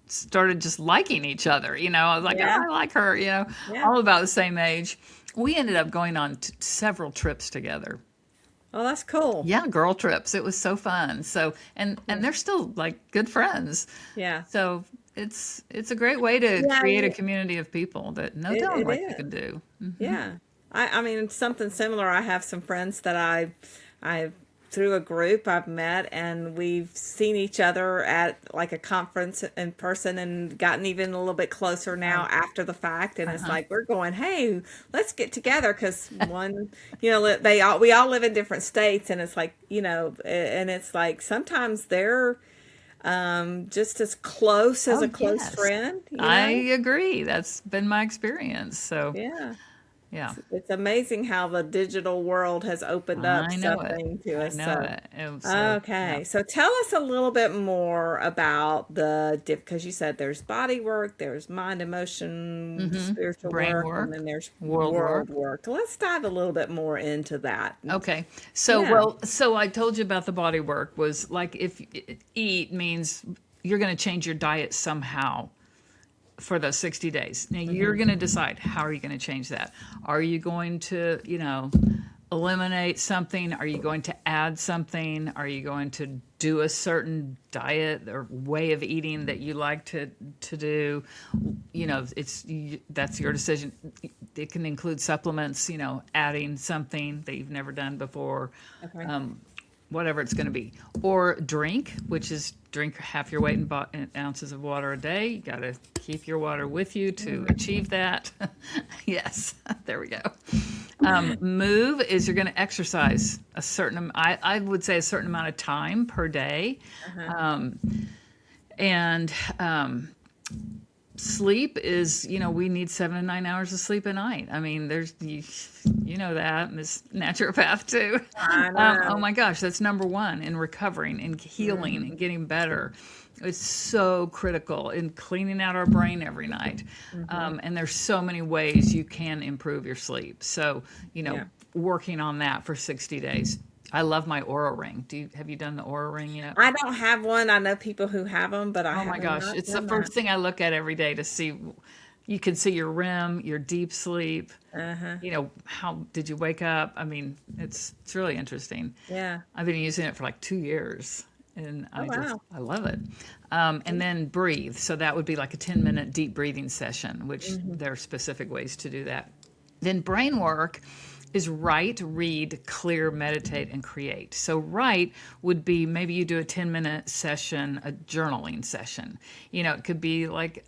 started just liking each other. I was like, oh, I like her, all about the same age. We ended up going on several trips together. Oh, that's cool. Yeah, girl trips. It was so fun. So, and they're still like good friends. Yeah. So it's a great way to create a community of people that know what you can do. Yeah. I mean, something similar. I have some friends that I through a group I've met, and we've seen each other at like a conference in person and gotten even a little bit closer now after the fact. And it's like we're going, hey, let's get together because one, we all live in different states, and it's like, and it's like sometimes they're just as close as Oh, a close yes. friend, I agree. That's been my experience. So, Yeah. yeah. It's amazing how the digital world has opened up I know it. something to I us. know So, it. So, yeah. okay. So tell us a little bit more about the diff, because you said there's body work, there's mind, emotion, spiritual Brain work, and work, then there's world world work. work. Let's dive a little bit more into that. Okay. So, Yeah. so I told you about the body work was like if eat means you're going to change your diet somehow for those 60 days. Now you're going to decide how are you going to change that? Are you going to, eliminate something? Are you going to add something? Are you going to do a certain diet or way of eating that you like to do? That's your decision. It can include supplements, adding something that you've never done before. Okay. Whatever it's going to be, or drink, which is drink half your weight in ounces of water a day. You got to keep your water with you to achieve that. Yes, there we go. Move is you're going to exercise a certain. I would say a certain amount of time per day, and sleep is, we need 7 to 9 hours of sleep a night. I mean, there's, you know that, Miss Naturopath too. I know. Oh my gosh, that's number one in recovering and healing and getting better. It's so critical in cleaning out our brain every night. And there's so many ways you can improve your sleep. So, working on that for 60 days. I love my Aura ring. Have you done the Aura ring yet? I don't have one. I know people who have them, but I Oh my have gosh, not it's the done first thing I look at every day to see. You can see your REM, your deep sleep. How did you wake up? I mean, it's really interesting. Yeah. I've been using it for like 2 years, and Oh, wow. I love it. And then breathe. So that would be like a 10-minute deep breathing session, which there are specific ways to do that. Then brain work is write, read, clear, meditate, and create. So write would be maybe you do a 10-minute session, a journaling session. It could be like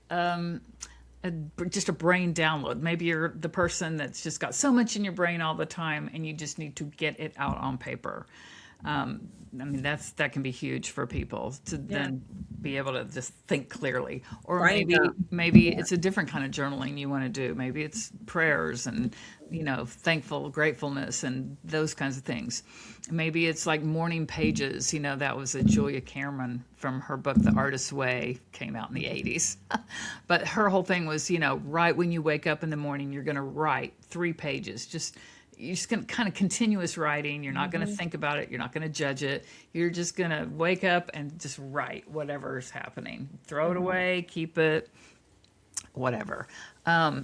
just a brain download. Maybe you're the person that's just got so much in your brain all the time and you just need to get it out on paper. That can be huge for people to then be able to just think clearly. Or maybe it's a different kind of journaling you want to do. Maybe it's prayers and thankful gratefulness and those kinds of things. Maybe it's like morning pages. That was a Julia Cameron from her book The Artist's Way, came out in the 80s. But her whole thing was, right when you wake up in the morning, you're going to write 3 pages. You're just going to kind of continuous writing. You're not going to think about it. You're not going to judge it. You're just going to wake up and just write whatever's happening. Throw it away, keep it, whatever.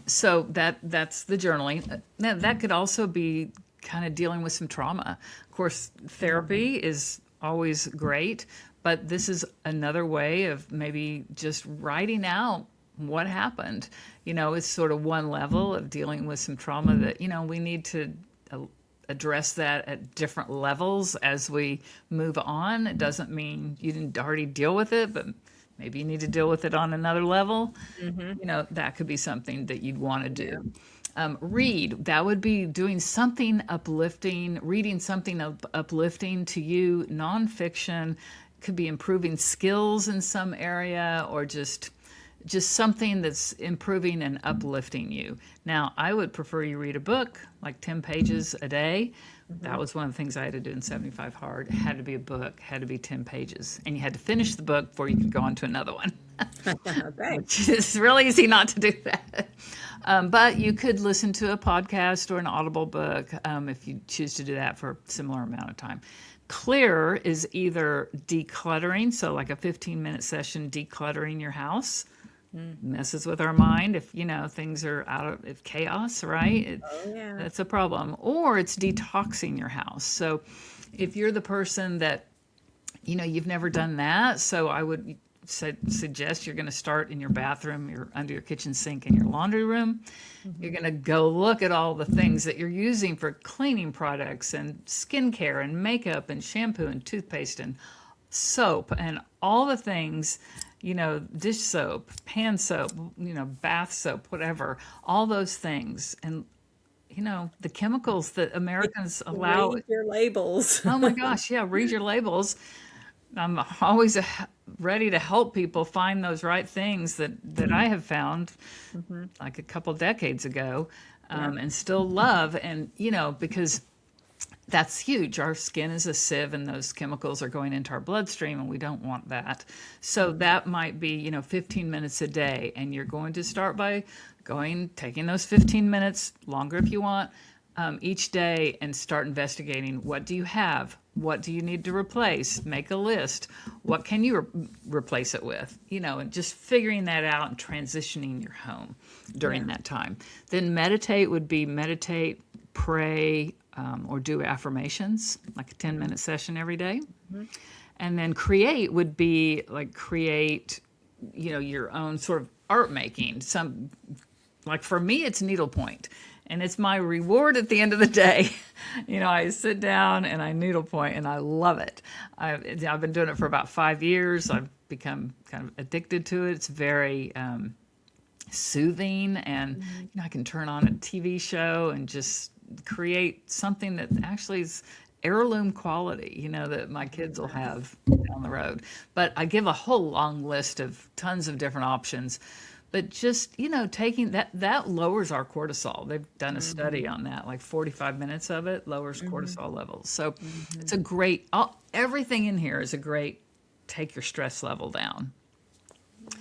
So that's the journaling. Now, that could also be kind of dealing with some trauma. Of course, therapy is always great, but this is another way of maybe just writing out what happened. It's sort of one level of dealing with some trauma that, we need to address that at different levels as we move on. It doesn't mean you didn't already deal with it, but maybe you need to deal with it on another level. That could be something that you'd want to do. Read, that would be doing something uplifting, reading something uplifting to you, nonfiction, could be improving skills in some area or just something that's improving and uplifting you. Now, I would prefer you read a book, like 10 pages a day. That was one of the things I had to do in 75 Hard. It had to be a book, had to be 10 pages. And you had to finish the book before you could go on to another one. Which is really easy not to do that. But you could listen to a podcast or an Audible book if you choose to do that for a similar amount of time. Clear is either decluttering, so like a 15-minute session decluttering your house. Messes with our mind if things are if chaos, right? That's a problem. Or it's detoxing your house. So if you're the person that you've never done that, so I would suggest you're going to start in your bathroom, under your kitchen sink, in your laundry room. You're going to go look at all the things that you're using for cleaning products and skincare and makeup and shampoo and toothpaste and soap and all the things, dish soap, pan soap, bath soap, whatever, all those things. And, the chemicals that Americans allow. Read your labels. Oh my gosh, yeah, read your labels. I'm always ready to help people find those right things that I have found like a couple decades ago and still love. And, because that's huge. Our skin is a sieve and those chemicals are going into our bloodstream and we don't want that. So that might be, 15 minutes a day. And you're going to start by taking those 15 minutes, longer if you want, each day and start investigating what do you have? What do you need to replace? Make a list. What can you replace it with? And just figuring that out and transitioning your home during that time. Then meditate, pray, or do affirmations, like a 10-minute session every day. And then create would be like your own sort of art making. Like for me, it's needlepoint. And it's my reward at the end of the day. I sit down and I needlepoint and I love it. I've been doing it for about 5 years. I've become kind of addicted to it. It's very soothing, and I can turn on a TV show and just create something that actually is heirloom quality, that my kids will have down the road. But I give a whole long list of tons of different options. But just, taking that lowers our cortisol. They've done a study on that, like 45 minutes of it lowers cortisol levels. So it's a great, everything in here is a great, take your stress level down.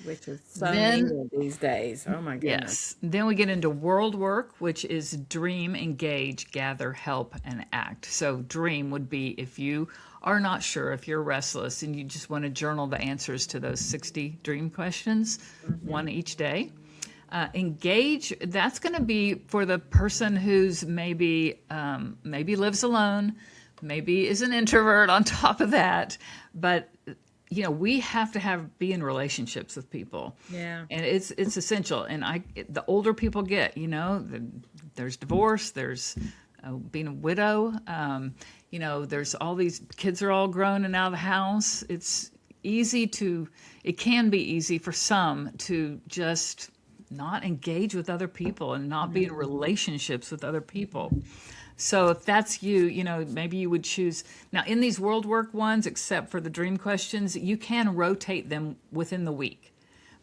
Which is so needed these days. Oh my goodness. Yes. Then we get into world work, which is dream, engage, gather, help, and act. So dream would be if you are not sure, if you're restless and you just want to journal the answers to those 60 dream questions, one each day. Engage, that's going to be for the person who's maybe lives alone, maybe is an introvert on top of that, but we have to be in relationships with people. Yeah. And it's essential. And the older people get, there's divorce, there's being a widow, there's all these kids are all grown and out of the house. It can be easy for some to just not engage with other people and not be in relationships with other people. So if that's you, maybe you would choose. Now, in these world work ones, except for the dream questions, you can rotate them within the week.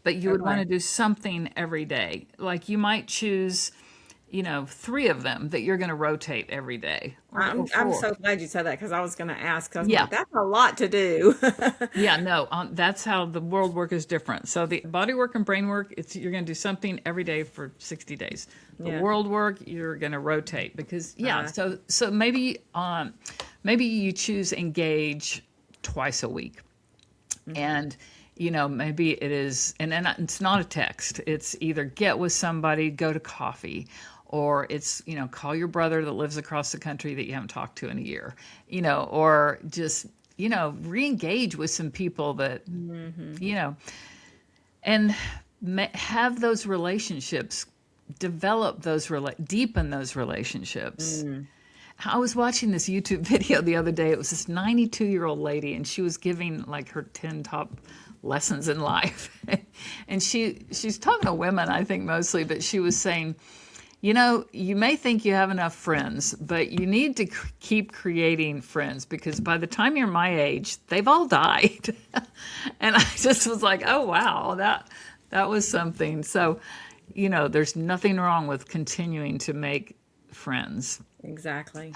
But you would want to do something every day. Like you might choose, 3 of them that you're going to rotate every day. I'm so glad you said that, because I was going to ask. Like, that's a lot to do. That's how the world work is different. So the body work and brain work, you're going to do something every day for 60 days. The world work, you're going to rotate because so maybe you choose engage twice a week, and maybe it is, and then it's not a text. It's either get with somebody, go to coffee, or it's, call your brother that lives across the country that you haven't talked to in a year, or just, re-engage with some people that, and have those relationships, develop those, deepen those relationships. I was watching this YouTube video the other day. It was this 92-year-old lady, and she was giving like her 10 top lessons in life. And she's talking to women, I think mostly, but she was saying, you may think you have enough friends, but you need to keep creating friends, because by the time you're my age, they've all died. And I just was like, oh, wow, that was something. So, there's nothing wrong with continuing to make friends. Exactly.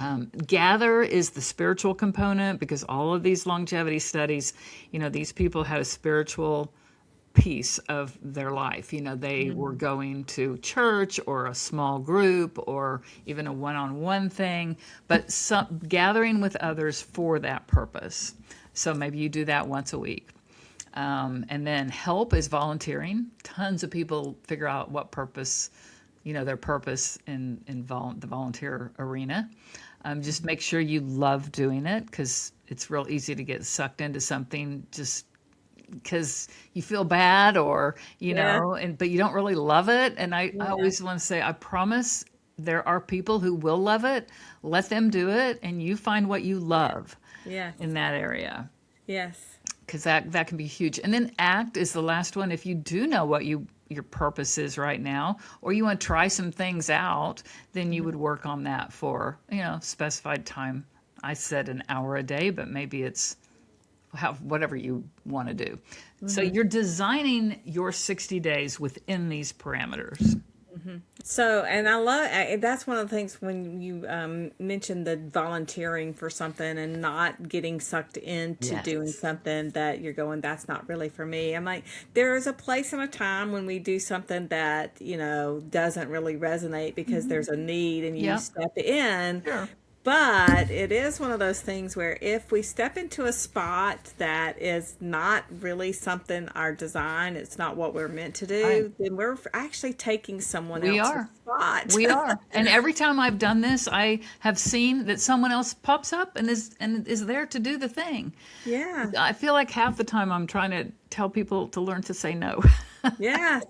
Gather is the spiritual component, because all of these longevity studies, these people had a spiritual piece of their life. They were going to church or a small group or even a one-on-one thing, but gathering with others for that purpose. So maybe you do that once a week. And then help is volunteering. Tons of people figure out what purpose, their purpose in the volunteer arena. Just make sure you love doing it, because it's real easy to get sucked into something just, because you feel bad, or Yeah. but you don't really love it. And I Yeah. always want to say, I promise there are people who will love it. Let them do it, and you find what you love Yes. in that area, Yes. because that can be huge. And then act is the last one. If you do know what your purpose is right now, or you want to try some things out, then you would work on that for specified time. I said an hour a day, but maybe it's whatever you want to do. So Mm-hmm. you're designing your 60 days within these parameters. So, and that's one of the things when you mentioned the volunteering for something and not getting sucked into doing Yes. something that you're going, that's not really for me. I'm like, there is a place and a time when we do something that, doesn't really resonate because there's a need and you Yep. step in. Sure. But it is one of those things where if we step into a spot that is not really something our design, it's not what we're meant to Right. do, then we're actually taking someone We else's are. spot. We are. And every time I've done this, I have seen that someone else pops up and is there to do the thing. Yeah. I feel like half the time I'm trying to tell people to learn to say no. Yeah.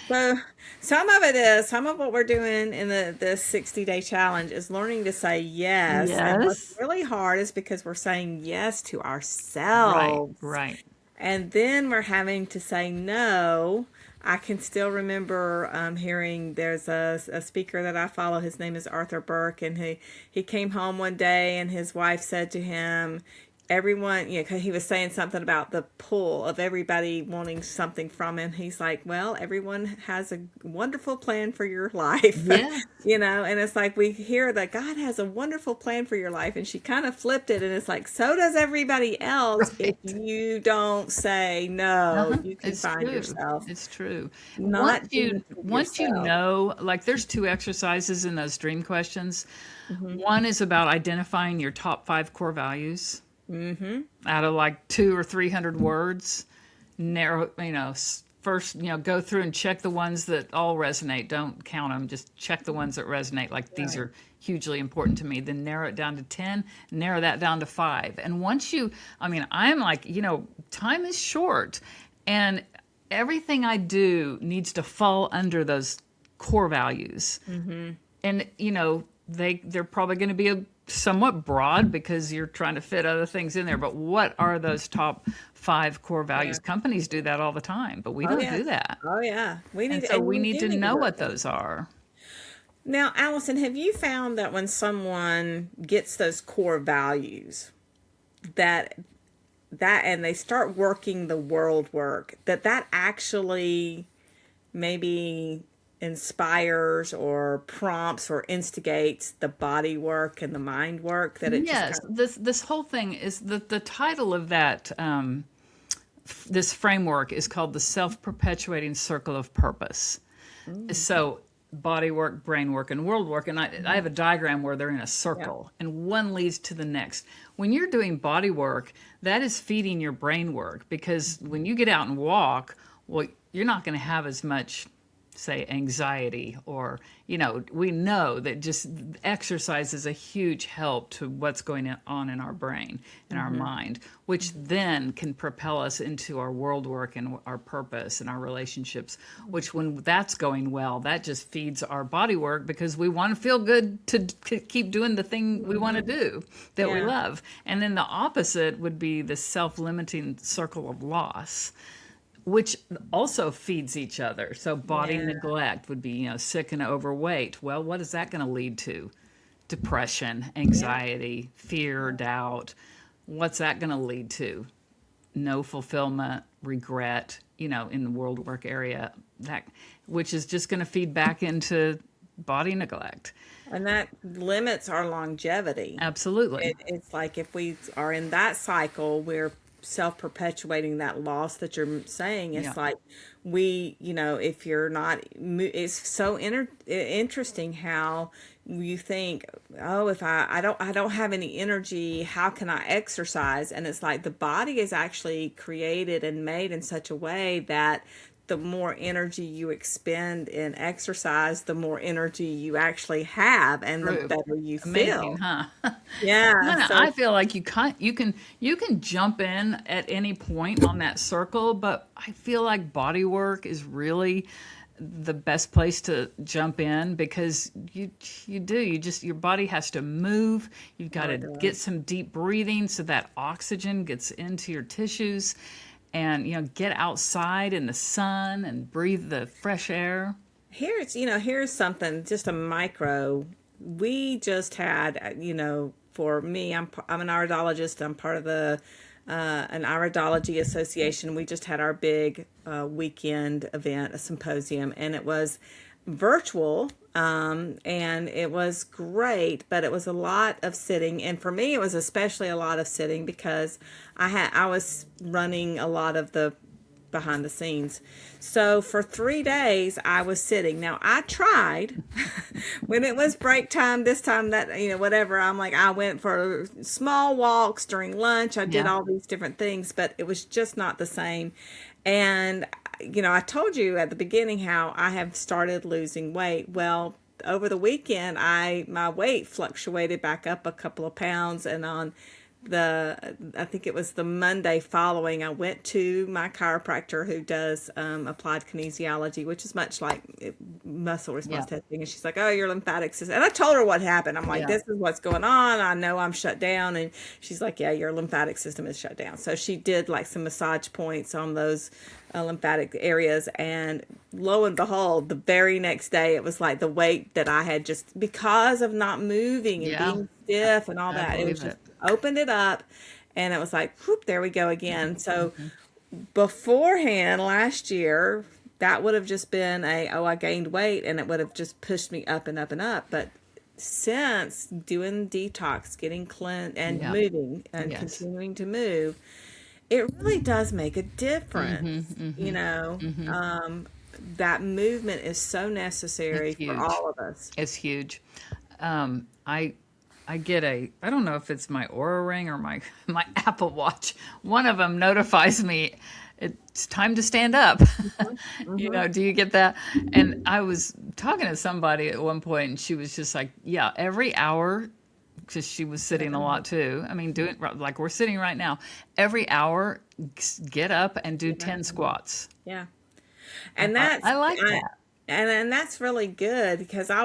So some of what we're doing in this 60-day challenge is learning to say yes. And what's Yes. really hard is because we're saying yes to Right. ourselves. Right. And then we're having to say no. I can still remember hearing there's a speaker that I follow. His name is Arthur Burke, and he came home one day, and his wife said to him, everyone, 'cause he was saying something about the pull of everybody wanting something from him. He's like, well, everyone has a wonderful plan for your life, Yeah. and it's like we hear that God has a wonderful plan for your life. And she kind of flipped it, and it's like, so does everybody else. If Right. you don't say no, you can It's find true. yourself It's true. not doing it for Once you yourself. know, like there's two exercises in those dream questions. Mm-hmm. One is about identifying your top 5 core values Mm-hmm. out of like 200 or 300 words. Narrow, first, go through and check the ones that all resonate. Don't count them. Just check the ones that resonate. Like these Right. are hugely important to me. Then narrow it down to 10, narrow that down to 5. And once I'm like, time is short, and everything I do needs to fall under those core values. Mm-hmm. And they're probably going to be somewhat broad because you're trying to fit other things in there, but what are those top 5 core values? Yeah. Companies do that all the time, but we Oh don't yeah. do that. Oh yeah. And so we We need do to need to know work what on it. those are. Now, Allison, have you found that when someone gets those core values, that and they start working the world work, that actually maybe inspires or prompts or instigates the body work and the mind work, that it just Yes, kind of this whole thing is the title of that this framework is called the Self-Perpetuating Circle of Purpose. So body work, brain work, and world work. And I have a diagram where they're in a circle and one leads to the next. When you're doing body work, that is feeding your brain work, because when you get out and walk, well, you're not going to have as much, say, anxiety, or we know that just exercise is a huge help to what's going on in our brain and our mind, which then can propel us into our world work and our purpose and our relationships, which when that's going well, that just feeds our body work, because we want to feel good to keep doing the thing we want to do that we Yeah. love. And then the opposite would be the self-limiting circle of loss, which also feeds each other. So body Yeah. neglect would be, sick and overweight. Well, what is that going to lead to? Depression, anxiety, fear, doubt. What's that going to lead to? No fulfillment, regret, in the world work area, which is just going to feed back into body neglect. and that limits our longevity. Absolutely. It's like if we are in that cycle, we're self-perpetuating that loss that you're saying. It's Yeah. like if you're not, it's so interesting how you think, oh, if I don't have any energy, how can I exercise? And it's like the body is actually created and made in such a way that the more energy you expend in exercise, the more energy you actually have and the True. better you Amazing, feel. huh? Yeah. Kind of, So I feel like you can jump in at any point on that circle, but I feel like body work is really the best place to jump in because your body has to move. You've got oh, to it get does. some deep breathing so that oxygen gets into your tissues, and get outside in the sun and breathe the fresh air. Here's something, just a micro. We just had, for me, I'm an iridologist. I'm part of the an iridology association. We just had our big weekend event, a symposium, and it was virtual. And it was great, but it was a lot of sitting. And for me, it was especially a lot of sitting because I was running a lot of the behind the scenes. So for 3 days, I was sitting. Now, I tried when it was break time, this time, that, whatever. I'm like, I went for small walks during lunch. I did Yeah. all these different things, but it was just not the same. And, I told you at the beginning how I have started losing weight. Well, over the weekend, my weight fluctuated back up a couple of pounds, and on I think it was the Monday following, I went to my chiropractor who does applied kinesiology, which is much like muscle response Yeah. testing. And she's like, "Oh, your lymphatic system." And I told her what happened. I'm like, Yeah. "This is what's going on. I know I'm shut down." And she's like, "Yeah, your lymphatic system is shut down." So she did like some massage points on those lymphatic areas, and lo and behold, the very next day, it was like the weight that I had, just because of not moving and Yeah. being stiff and all I that, it was believe just it. opened it up, and it was like, whoop, there we go again. So beforehand, last year, that would have just been I gained weight, and it would have just pushed me up and up and up. But since doing detox, getting clean and Yeah. moving and Yes. continuing to move, it really does make a difference. That movement is so It's necessary for huge. all of us. It's huge. I get I don't know if it's my Aura ring or my my Apple Watch. One of them notifies me it's time to stand up. Hmm. Do you get that? And I was talking to somebody at one point, and she was just like, "Yeah, every hour." Because she was sitting a lot too. I mean, doing like we're sitting right now. Every hour, get up and do 10 squats. Yeah. I And thought, that's I like I, that. and that's really good because I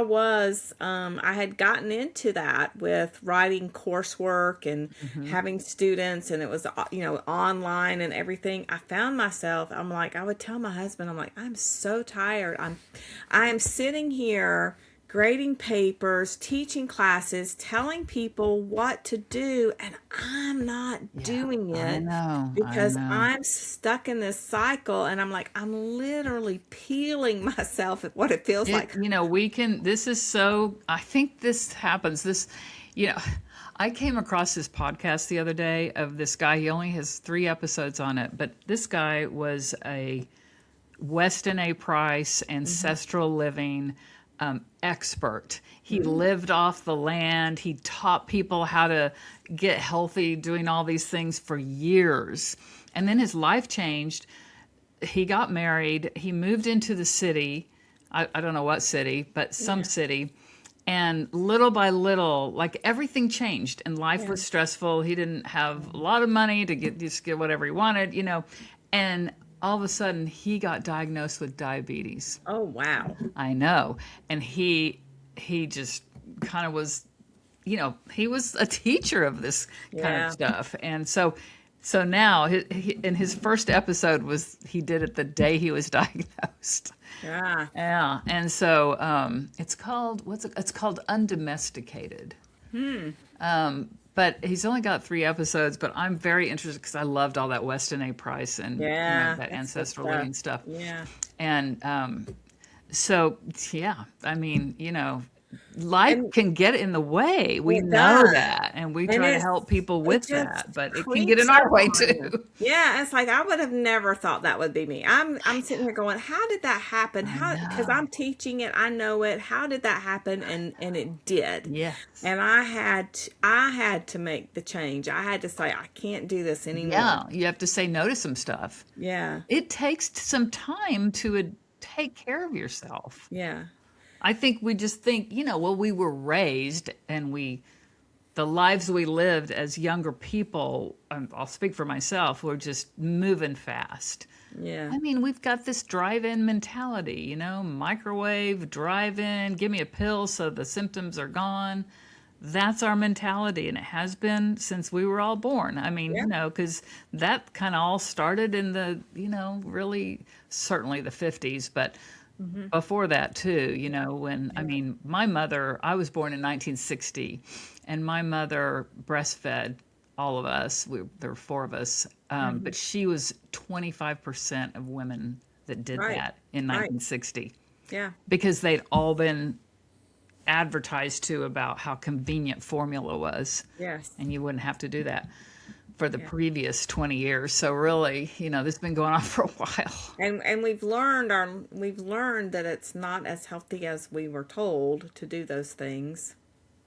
had gotten into that with writing coursework and having students, and it was online and everything. I found myself, I'm like, I would tell my husband, I'm like, I'm so tired. I am sitting here grading papers, teaching classes, telling people what to do, and I'm not Yeah, doing I it know. I because know. I'm stuck in this cycle, and I'm like, I'm literally peeling myself at what it feels like. This is so, I think this happens. You know, I came across this podcast the other day of this guy. He only has 3 episodes on it, but this guy was a Weston A. Price ancestral living expert. He lived off the land. He taught people how to get healthy, doing all these things for years. And then his life changed. He got married. He moved into the city. I don't know what city, but some Yeah, city. And little by little, like everything changed, and life yeah. was stressful. He didn't have a lot of money to get whatever he wanted. And all of a sudden, he got diagnosed with diabetes. Oh, wow. I know. And he just kind of was, he was a teacher of this kind of Yeah. stuff. And so now in his first episode he did it the day he was diagnosed. Yeah. Yeah. And so it's called it's called Undomesticated. But he's only got 3 episodes, but I'm very interested because I loved all that Weston A. Price and Yeah. that That's good ancestral stuff. living stuff. Yeah. And so, yeah, I mean, life And can get in the way. We it know does. that, and we And try to help people it with just that, but it can get in creeps our up way on you. too. Yeah, it's like I would have never thought that would be me. I'm I sitting here going, how did that happen? I How, because I'm know. teaching it, I know it. How did that happen? And it did. Yes. And I had to make the change. I had to say I can't do this anymore. Yeah, you have to say no to some stuff. Yeah. It takes some time to take care of yourself. Yeah. I think we just think, well, we were raised and the lives we lived as younger people, I'll speak for myself, were just moving fast. Yeah. I mean, we've got this drive-in mentality, microwave, drive-in, give me a pill so the symptoms are gone. That's our mentality, and it has been since we were all born. I mean, Yeah. because that kind of all started in the, really, certainly the 50s, but Hmm. before that too, when, I Yeah. mean, my mother, I was born in 1960, and my mother breastfed all of us. There were four of us, Hmm. but she was 25% of women that did Right. that in Right. 1960 Yeah. because they'd all been advertised to about how convenient formula was, Yes. and you wouldn't have to do that for the Yeah. previous 20 years. So really, this has been going on for a while. And we've learned that it's not as healthy as we were told to do those things,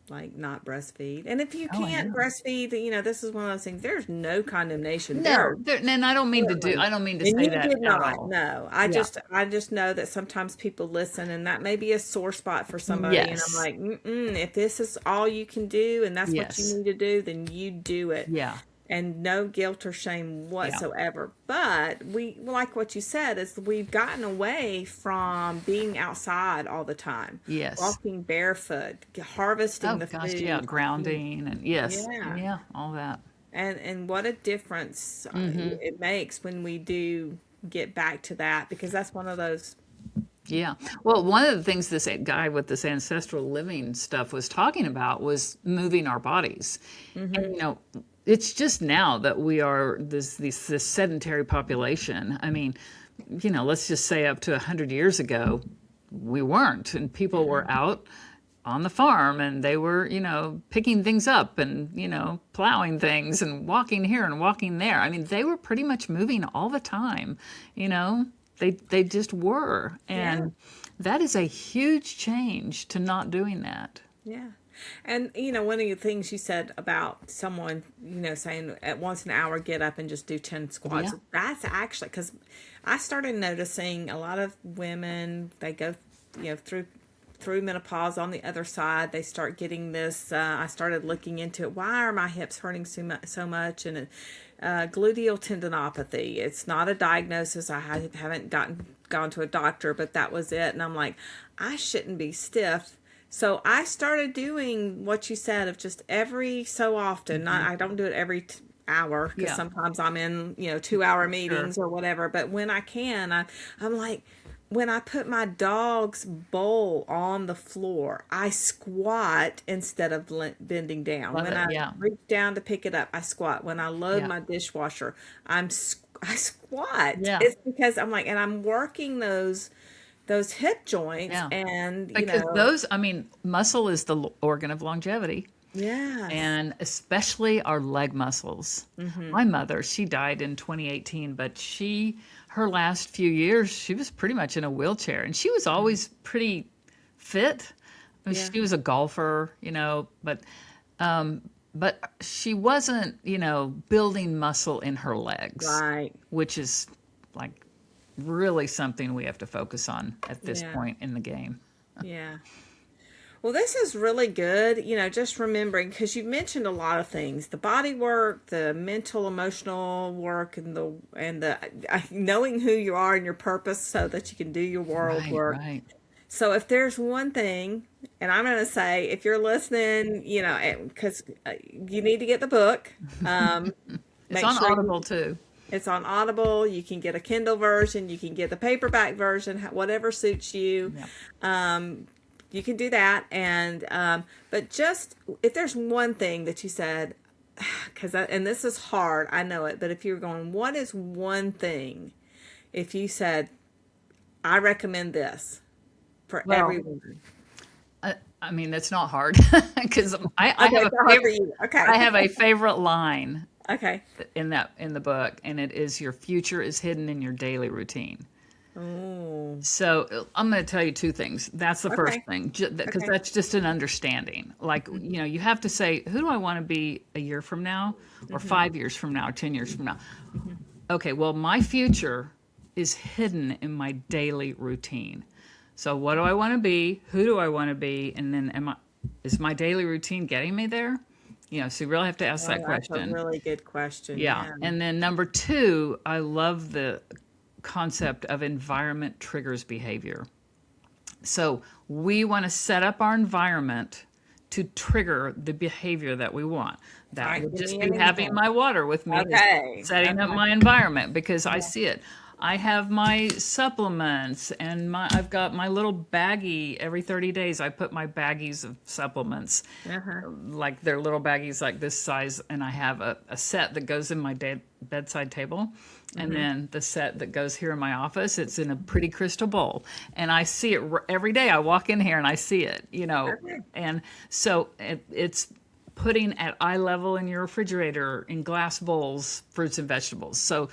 like not breastfeed. And if you Oh, I can't know. breastfeed, this is one of those things. There's no condemnation. There No, are and I don't mean to certainly, I don't mean to and say you that did at not. all. No, Yeah. I just know that sometimes people listen, and that may be a sore spot for somebody. And I'm Yes. like, mm-mm, if this is all you can do, and that's what you Yes. need to do, then you do it, Yeah. and no guilt or shame Yeah. whatsoever. But we, like what you said, is we've gotten away from being outside all the time, Yes. walking barefoot, harvesting Oh the gosh, yeah, food. grounding and yes. Yeah. Yeah, all that. And what a difference Mhm. it makes when we do get back to that, because that's one of those. Yeah. Well, one of the things this guy with this ancestral living stuff was talking about was moving our bodies. And Hmm. it's just now that we are this sedentary population. I mean, let's just say up to 100 years ago, we weren't, and people were out on the farm and they were, picking things up and, plowing things and walking here and walking there. I mean, they were pretty much moving all the time, you know. They just were. Yeah. And that is a huge change to not doing that. Yeah. And one of the things you said about someone, saying at once an hour get up and just do 10 Yeah. squats. That's actually because I started noticing a lot of women, they go, through menopause. On the other side, they start getting this. I started looking into it. Why are my hips hurting so much? And gluteal tendinopathy. It's not a diagnosis. I haven't gone to a doctor, but that was it. And I'm like, I shouldn't be stiff. So I started doing what you said of just every so often. I don't do it every hour, because Yeah. sometimes I'm in 2 hour Sure. meetings or whatever. But when I can, I'm like, when I put my dog's bowl on the floor, I squat instead of bending down. Love When it. I Yeah. reach down to pick it up, I squat. When I load Yeah. my dishwasher, I squat. Yeah. It's because I'm like, and I'm working those hip joints, Yeah. and Because those, I mean, muscle is the organ of longevity. yes. And especially our leg muscles. Hmm. My mother, she died in 2018, but her last few years, she was pretty much in a wheelchair, and she was always pretty fit. I mean, Yeah. she was a golfer, but she wasn't, building muscle in her legs, Right. which is like really something we have to focus on at this Yeah. point in the game. Yeah. Well, this is really good, just remembering, because you mentioned a lot of things: the body work, the mental, emotional work, and the knowing who you are and your purpose, so that you can do your world Right, work. right. So if there's one thing, and I'm going to say, if you're listening, because you need to get the book, It's make on sure Audible too. it's on Audible. You can get a Kindle version. You can get the paperback version, whatever suits you. Yeah. You can do that. And but just if there's one thing that you said, and this is hard, I know it, but if you're going, what is one thing? If you said, I recommend this for Well, everyone. I mean, that's not hard because Okay, so hard for you. Okay. I have a favorite line Okay. in the book, and it is, your future is hidden in your daily routine. Oh. So I'm going to tell you two things. That's the first Okay. thing, because Okay. that's just an understanding. Like, you have to say, who do I want to be a year from now, or 5 years from now, or 10 years from now? Okay, well, my future is hidden in my daily routine. So what do I want to be? Who do I want to be? And then is my daily routine getting me there? So you really have to ask that Oh, that's a question. really good question. Yeah. Yeah. And then number two, I love the concept of environment triggers behavior. So we want to set up our environment to trigger the behavior that we want. That All right, would give just me be an having example. my water with me, Okay. setting up Okay. my environment, because I see it. I have my supplements, and I've got my little baggie. Every 30 days, I put my baggies of supplements, Uh-huh. like they're little baggies like this size, and I have a set that goes in my bedside table, and then the set that goes here in my office. It's in a pretty crystal bowl, and I see it every day. I walk in here and I see it, Okay. and so it's putting at eye level in your refrigerator in glass bowls, fruits and vegetables. So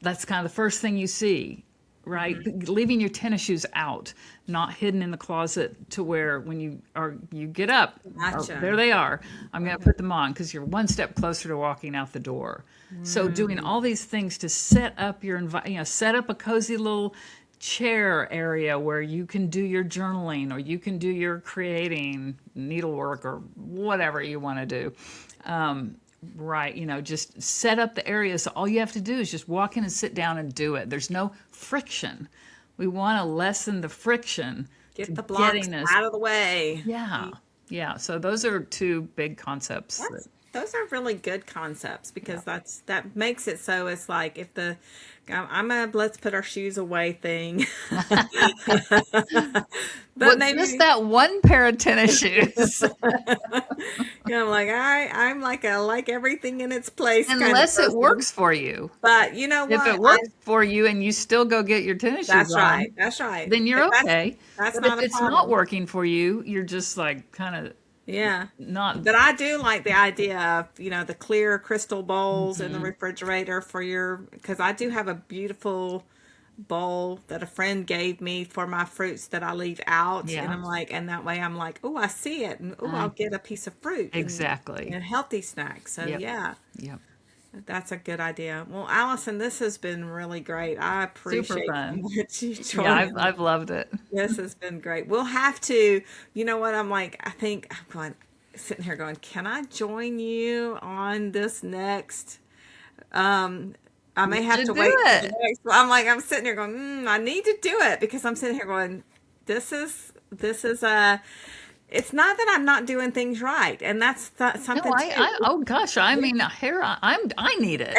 that's kind of the first thing you see, right? Leaving your tennis shoes out, not hidden in the closet, to where when you get up, Gotcha. there they are. I'm going to put them on, because you're one step closer to walking out the door. So doing all these things to set up your set up a cozy little chair area where you can do your journaling, or you can do your creating, needlework, or whatever you want to do. Right, just set up the area. So all you have to do is just walk in and sit down and do it. There's no friction. We want to lessen the friction. Get the blocks getting us, out of the way. yeah. So those are two big concepts. Those are really good concepts, because that makes it so it's like, if I'm a let's put our shoes away thing. But maybe just that one pair of tennis shoes. I'm like, I'm like I like everything in its place, Unless kind it of person. works for you. But you know what? If it works for you and you still go get your tennis shoes That's on, right. That's right. then you're If okay. That's But not if a it's problem. not working for you, you're just like kind of Yeah. not. But I do like the idea of, the clear crystal bowls in the refrigerator because I do have a beautiful bowl that a friend gave me for my fruits that I leave out. Yeah. And I'm like, and that way I'm like, oh, I see it. And I'll get a piece of fruit. Exactly. And a healthy snack. So Yep. yeah. Yep. That's a good idea. Well, Allison, this has been really great. I appreciate Super fun. how much you joined Yeah, me. I've loved it. This has been great. We'll have to, you know what? I think I'm sitting here going, can I join you on this next? I may have should to do wait for it. the next. I'm sitting here going, I need to do it, because I'm sitting here going, this is it's not that I'm not doing things right, and that's something No, too. oh gosh, I mean, here I need it.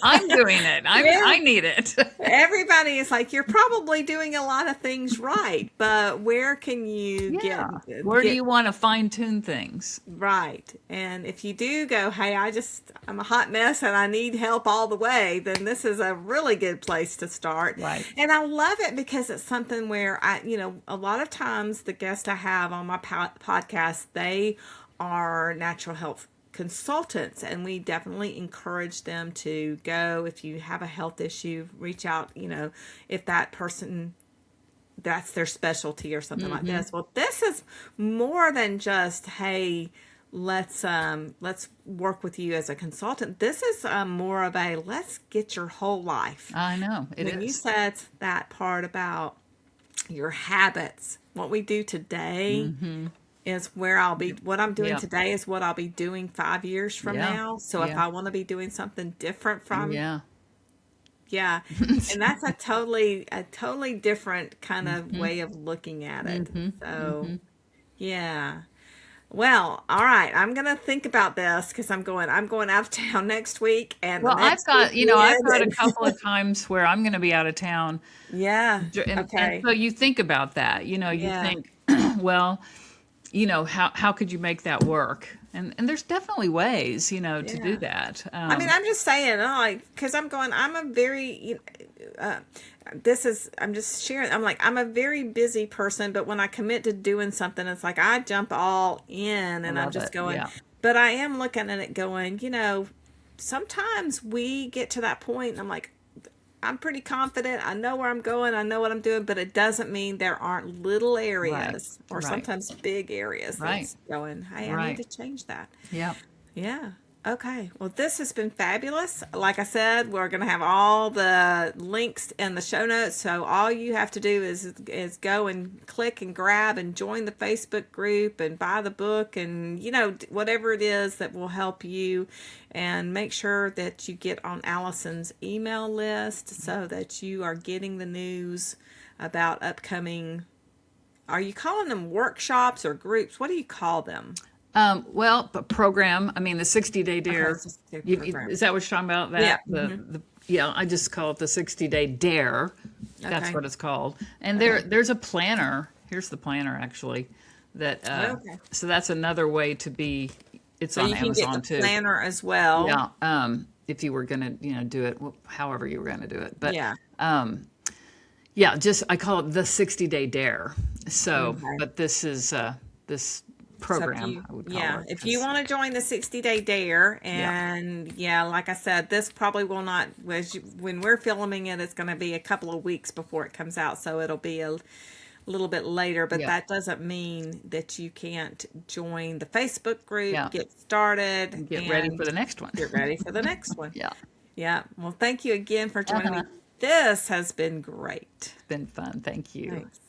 I'm doing it. I need it. Everybody is like, you're probably doing a lot of things right, but where can you Yeah. get Where do you want to fine tune things? right? And if you do go, hey, I'm a hot mess and I need help all the way, then this is a really good place to start. Right. And I love it, because it's something where a lot of times the guests I have on my podcast, they are natural health consultants, and we definitely encourage them to go. If you have a health issue, reach out, if that person, that's their specialty or something like this. Well, this is more than just, hey, let's work with you as a consultant. This is more of a, let's get your whole life. I know it When you is. said that part about your habits, what we do today is where I'll be. What I'm doing Yeah. today is what I'll be doing 5 years from Yeah. now. So if Yeah. I want to be doing something different from, Yeah. and that's a totally different kind of way of looking at it. So, yeah. Well, all right. I'm gonna think about this, because I'm going out of town next week, and Well, the I've next got weekend, I've got a and- couple of times where I'm going to be out of town. yeah. And Okay. so you think about that, you Yeah. think, well, how could you make that work? And there's definitely ways, to do Yeah. that. I mean, I'm just saying, because I'm a very, I'm just sharing. I'm like, I'm a very busy person, but when I commit to doing something, it's like I jump all in I and I'm love just it. going, Yeah. but I am looking at it going, sometimes we get to that point and I'm like, I'm pretty confident. I know where I'm going. I know what I'm doing, but it doesn't mean there aren't little Right. areas or Right. sometimes big areas Right. that's going, hey, I need Right. to change that. Yeah. Yeah. Okay. Well, this has been fabulous. Like I said, we're going to have all the links in the show notes. So all you have to do is go and click and grab and join the Facebook group and buy the book and whatever it is that will help you, and make sure that you get on Allison's email list so that you are getting the news about upcoming. Are you calling them workshops or groups? What do you call them? But program, I mean, the 60-day Okay, dare, it's just a program. is that what you're talking about? Yeah. That, yeah, I just call it the 60-day dare. That's Okay. what it's called. And there's a planner. Here's the planner, actually. Okay. So that's another way to be, it's So on you can get Amazon the too. planner as well. Yeah. If you were going to, do it, however you were going to do it. But, Yeah. yeah, I call it the 60-day dare. So, Okay. but this is, this So program, I would call it. if you want to join the 60-day dare, Yeah. and like I said, this probably will not, when we're filming it, it's going to be a couple of weeks before it comes out. So it'll be a little bit later, but Yeah. that doesn't mean that you can't join the Facebook group, Yeah. get started, Get ready for the next one. get ready for the next one. Yeah. Yeah. Well, thank you again for joining Uh-huh. me. This has been great. It's been fun. Thank you. Thanks.